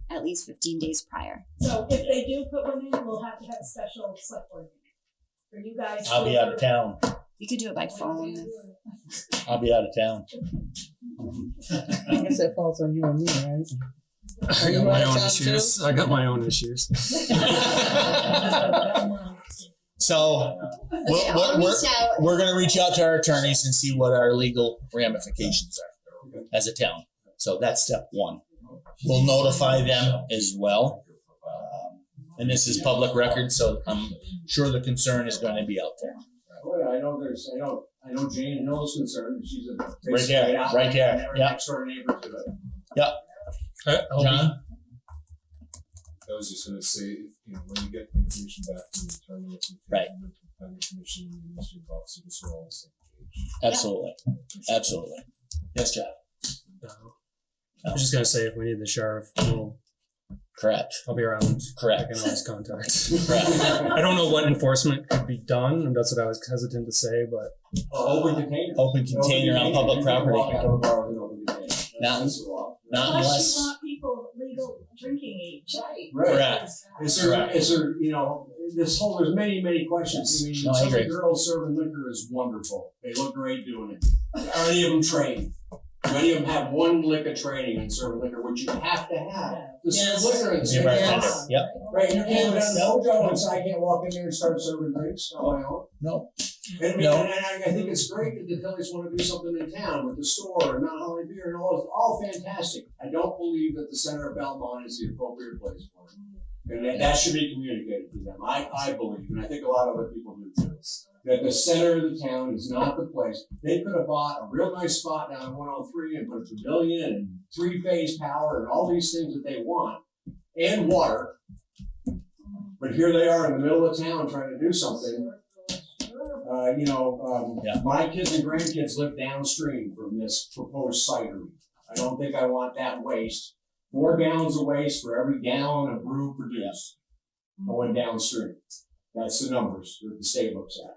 at least 15 days prior. So if they do put one in, we'll have to have a special select board meeting for you guys. I'll be out of town. You could do it by phone. I'll be out of town. I guess that falls on you and me, right? I you got my out of own town issues. I got my own issues. So Okay, I'll reach out. we're going to reach out to our attorneys and see what our legal ramifications are as a town. So that's step one. We'll notify them as well. And this is public record, so I'm sure the concern is going to be out there. Oh, yeah, I know Jane Hill's concerned, she's a. Right there, right there, yeah. Next door neighbor to it. John? I was just gonna say, when you get information back from the attorney, if you Right. the planning commission, the administrative officer, just all on the same page. Absolutely. Absolutely. Yes, Jeff? I was just gonna say if we need the sheriff, Correct. I'll be around. Correct. I can always contact. Correct. I don't know what enforcement could be done, and that's what I was hesitant to say, but Open container. Open container on public property. Walk out of a bar with an open container. Not- That's the law. Not Plus unless, you want people of legal drinking age. Right. correct. Is there, there's many questions. I mean, No, I some of the agree. girls serving liquor is wonderful. They look great doing it. Are any of them trained? Do any of them have one lick of training in serving liquor, which you have to have to serve Yes. liquor in the The state. bartender. Yes. Yep. Right, you can't Yes. no Joe, and I can't walk in there and start serving drinks on my own. No. And, No. I think it's great that the Phillies want to do something in town with the store and Mount Holly beer and all fantastic. I don't believe that the center of Belmont is the appropriate place for it. And that should be communicated to them. I believe, and I think a lot of other people do too, that the center of the town is not the place. They could have bought a real nice spot down in 103 and put a pavilion and three-phase power and all these things that they want, and water. But here they are in the middle of town trying to do something. My kids and grandkids live downstream from this proposed cidery. I don't think I want that waste. 4 gallons of waste for every gallon of brew produced going downstream. That's the numbers that the state looks at.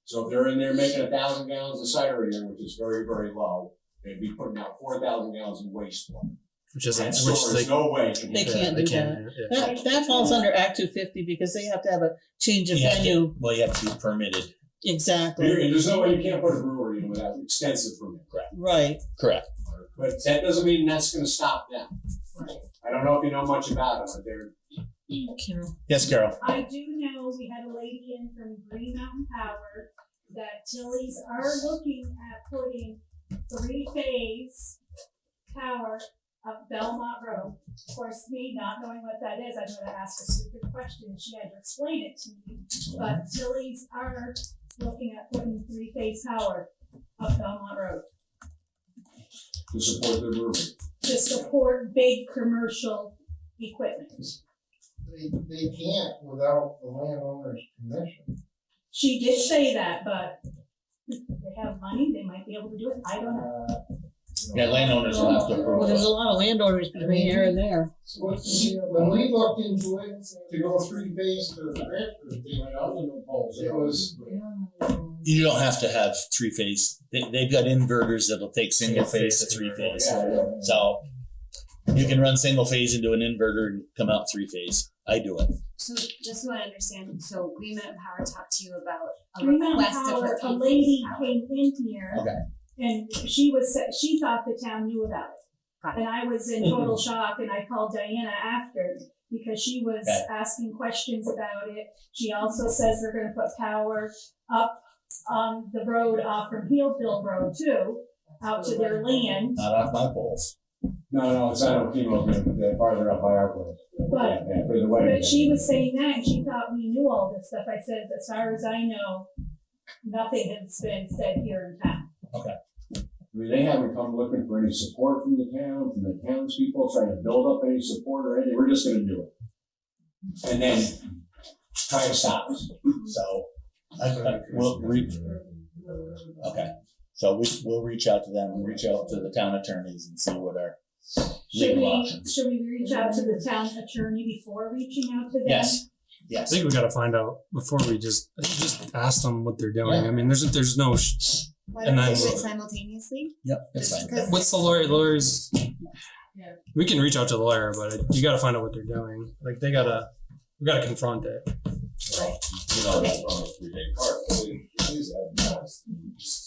So if they're in there making 1,000 gallons of cider a year, which is very, very low, they'd be putting out 4,000 gallons of wastewater. which is There's no way. They can't do that. Yeah. That falls under Act 250 because they have to have a change of You have to- venue. Well, you have to be permitted. Exactly. There's no way you can't put a brewery in without extensive permit. Right. Correct. But that doesn't mean that's gonna stop them. I don't know if you know much about it, but they're. Yes, Carol? I do know we had a lady in from Green Mountain Power that Tilly's are looking at putting 3-phase power up Belmont Road. Of course, me not knowing what that is, I'm gonna ask a stupid question, and she had to explain it to me. But Tilly's are looking at putting 3-phase power up Belmont Road To support their brewery. to support big commercial equipment. They can't without the landowner's permission. She did say that, but if they have money, they might be able to do it. I don't know. Yeah, landowners will have to approve. Well, there's a lot of landowners between here and there. When we looked into it to go 3-phase to the transfer station, it was, You don't have to have 3-phase. They've got inverters that'll take single phase to 3-phase. So you can run single phase into an inverter and come out 3-phase. I do it. So just so I understand, so Green Mountain Power talked to you about a Green Mountain request to Power, put a lady power. came in here Okay. and she thought the town knew about it. Got it. And I was in total shock and I called Diana after because she was Okay. asking questions about it. She also says they're gonna put power up on the road off from Healdville Road too, out to their land. Not off my poles. No, it's not Okemo, they're farther up by our place. But For the wedding. But she was saying that, and she thought we knew all this stuff. I said, as far as I know, nothing has been said here in town. I mean, they haven't come looking for any support from the town, from the townspeople, trying to build up any support or anything. We're just gonna do it. And then try to stop us. So okay. So we'll reach out to them. We'll reach out to the town attorneys and see what our legal options. Should we reach out to the town attorney before reaching out to them? Yes. I Yes. think we gotta find out before we just ask them what they're doing. I mean, there's no, Why And don't we then- do it simultaneously? Yep, that's Just fine. because what's the lawyers? Yeah. We can reach out to the lawyer, but you gotta find out what they're doing. Like we gotta confront it. Well, you know, that's from a 3-day park. Please advertise.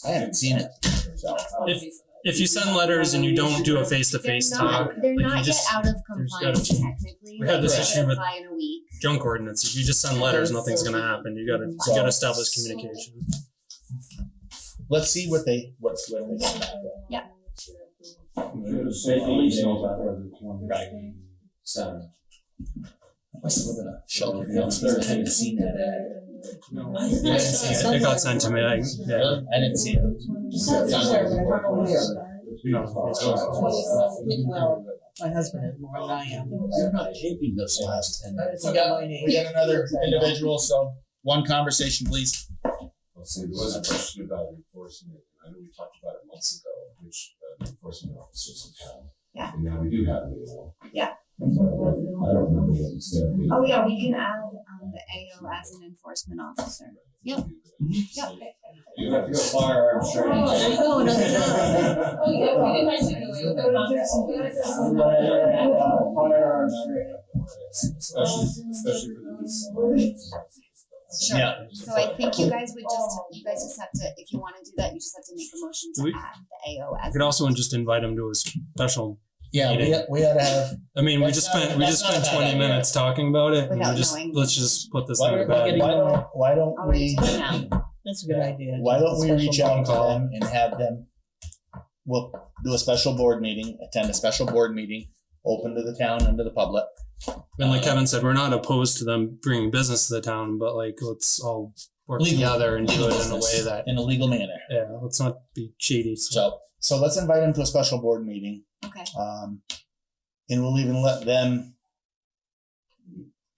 I haven't seen it. So, If you send letters and you don't do a face-to-face talk, They're like, you not just- yet out of there's compliance gotta- technically. we had this They issue with- apply in a week. junk ordinance. If you just send letters, nothing's gonna happen. You gotta establish communication. let's see what they come back with. Yeah. Police knows about the 27. I must live in a shelter downstairs. I haven't seen that. I didn't see it. It got sent to me. Really? I didn't see it. Well, my husband is more than I am. You're not taping this last 10 minutes. We got my name. We got another individual, so one conversation, please. I'll say there was a question about enforcement. I know we talked about it months ago, which enforcement officers in town. Yeah. And now we do have it. Yeah. I don't remember what you said. Oh yeah, we can add the AO as an enforcement officer. Yep. Yep. You have to go firearms training. Oh, another time. Oh, yeah, we didn't actually go with the Firearms training. Especially for the. Sure. Yeah. So I think you guys just have to, if you wanna do that, you just have to make a motion to We- add the AO I as. could also just invite them to a special. Yeah, we ought to have. I mean, we That's just not- spent that's not a bad 20 idea. minutes talking about it. And Without we knowing. let's just put this Why thing to don't, bed. why don't I'll write we? it down. That's a good idea. Why don't we reach out to call. them and have them, we'll do a special board meeting, attend a special board meeting, open to the town and to the public. And like Kevin said, we're not opposed to them bringing business to the town, but like let's all work Legal- together and do it in a business way that in a legal manner. let's not be cheaty. So let's invite them to a special board meeting. Okay. And we'll even let them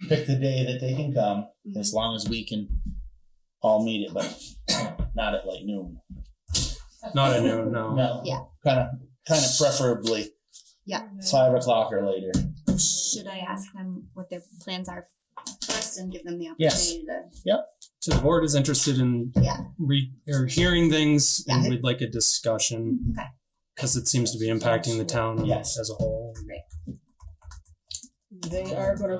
pick the day that they can come, as long as we can all meet it, but not at like noon. Not at noon, no. No. Yeah. Kind of preferably. Yeah. 5 o'clock or later. Should I ask them what their plans are first and give them the Yes. opportunity to? Yep. So the board is interested in hearing things, and we'd like a discussion. Okay. Because it seems to be impacting the town Yes. as a whole. They are gonna.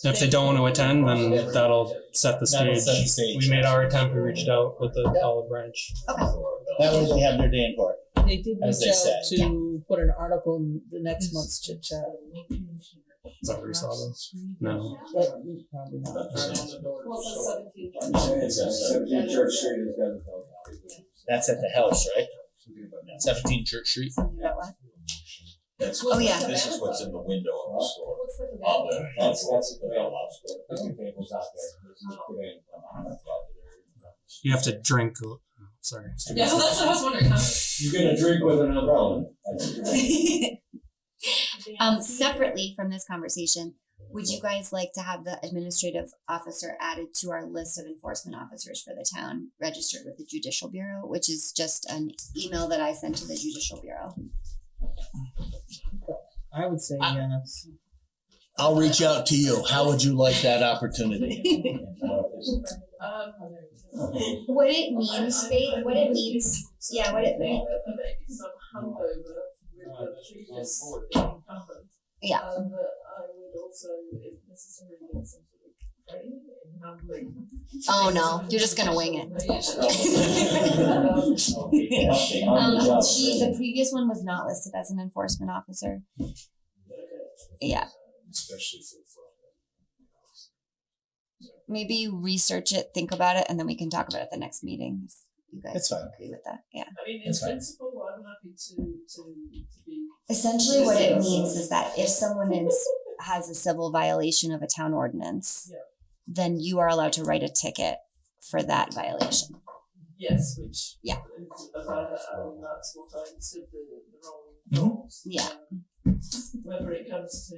If they don't want to attend, then that'll set the That'll stage. set the stage. We made our attempt. We reached out with the olive branch. That way they have their day in court. They did As reach they out say. to put an article in the next month's chit chat. Is that where you saw those? No. But probably not. Church Street is done. That's at the house, right? 17 Church Street. That's Oh, yeah. This is what's in the window of the store. That's the mailbox. There's some tables out there. You have to drink. Sorry. Yeah, so that's what I was wondering. You're gonna drink with an umbrella. Separately from this conversation, would you guys like to have the administrative officer added to our list of enforcement officers for the town registered with the Judicial Bureau, which is just an email that I sent to the Judicial Bureau? I would say yes. I'll reach out to you. How would you like that opportunity? What it means, Faith, what it means, yeah, what it means. Yeah. I would also, if necessary, get some sort of training in handling. Oh no, you're just gonna wing it. The previous one was not listed as an enforcement officer. Yeah. Especially for Maybe research it, think about it, and then we can talk about it at the next meeting. If you guys That's fine. agree with that? Yeah. I mean, in That's fine. principle, I'm happy to be. Essentially, what it means is that if someone has a civil violation of a town ordinance, then you are allowed to write a ticket for that violation. Yes, which. Yeah. That's what I understood the wrong roles. Yeah. Whether it comes to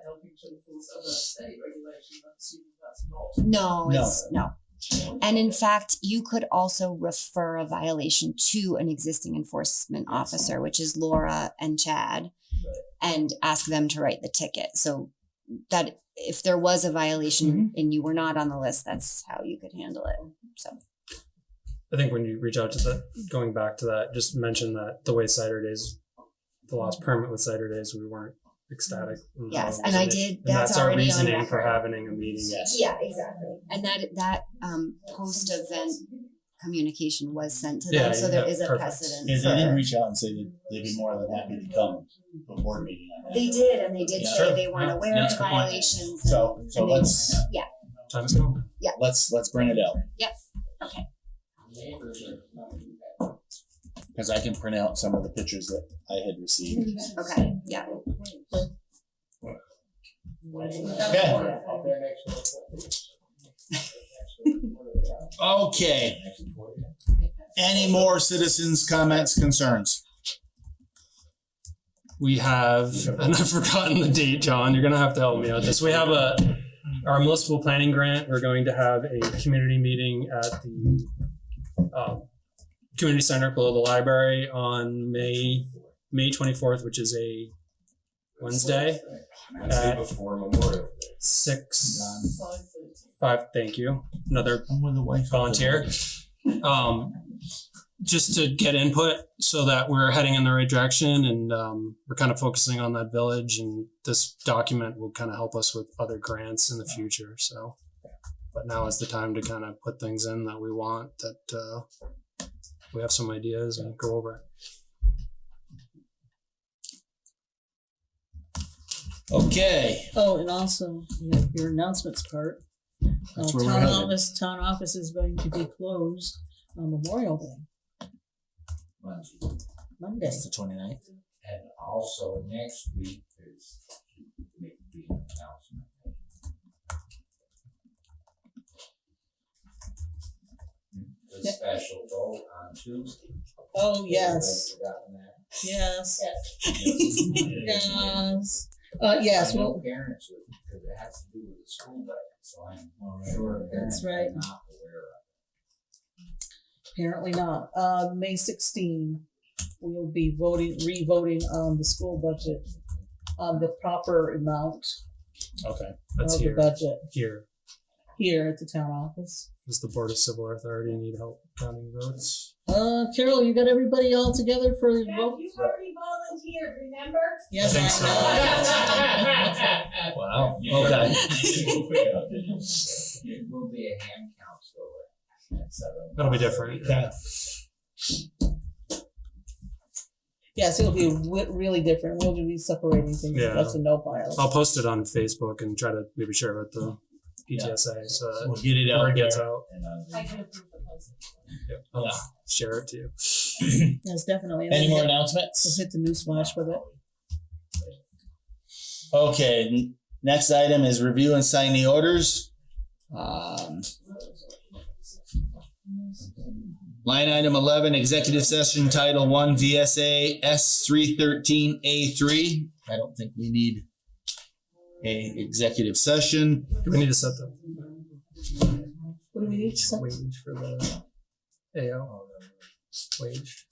helping to enforce other state regulations, I'm assuming that's not. No, it's no. And in fact, you could also refer a violation to an existing enforcement officer, which is Laura and Chad, and ask them to write the ticket. So that if there was a violation and you were not on the list, that's how you could handle it. So I think when you reach out to going back to that, just mention that the way cider days, the last permit with cider days, we weren't ecstatic. yes, and I did. And that's our already on reasoning record. for having a meeting. Yes. Yeah, exactly. And that post event communication was sent to them, so there is a precedent. Yeah, they did for- reach out and say that they'd be more than happy to come to a board meeting on that. They did, and they did Yeah. say Sure. they weren't Yeah. aware That's of a good point. violations. So and they- let's yeah, Time's coming. let's bring it out yep, okay. because I can print out some of the pictures that I had received. Okay, yeah. Okay. Any more citizens' comments, concerns? We have, and I've forgotten the date, John. You're gonna have to help me out with this. We have our municipal planning grant. We're going to have a community meeting at the community center below the library on May 24th, which is a Wednesday. Wednesday before Memorial Day. 5. Thank you. Another I'm with the wife. volunteer. Just to get input so that we're heading in the right direction, and we're kind of focusing on that village, and this document will kind of help us with other grants in the future. So, but now is the time to kind of put things in that we want, that we have some ideas and go over it. Okay. Oh, and also, you have your announcements part. That's where we're headed. Town office is going to be closed on Memorial Day, Monday. That's the 29th. And also next week, there's make the announcement. The special vote on Tuesday. Oh, yes, Forgotten that. yes, yes. Yes, I know well, parents would, because it has to do with the school budget, so I'm sure That's parents right. are not aware of apparently not. May 16, we'll be re-voting on the school budget, on the proper amount Okay. That's of the here. budget Here. at the town office. Does the Board of Civil Authority need help counting votes? Carol, you got everybody all together for the vote? You've already volunteered, remember? Yes, I think so. Wow. Okay. It will be a hand count, so That'll be different. Okay. Yes, it'll be really different. We'll be separating things. Yeah. That's a no piles. I'll post it on Facebook and try to maybe share it with the PTSA so that We'll get it out word gets there. out. I can approve the post. Yep. I'll share it to you. Yes, definitely. Any more We'll announcements? hit the newsflash with it. Okay. Next item is review and sign the orders. Line item 11, executive session title 1 VSA S313A3. I don't think we need a executive session. Do we need to set the What do we need? wage for the AO? Wage?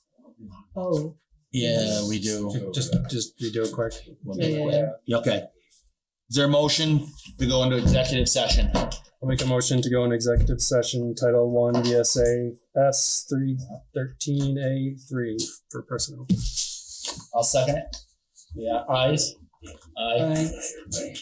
Oh, Yeah, we do. Just redo it quick. yeah. Okay. Is there a motion to go into executive session? I'll make a motion to go in executive session, Title 1, VSA S313A3 for personnel. I'll second it. Yeah, ayes? Aye. Bye.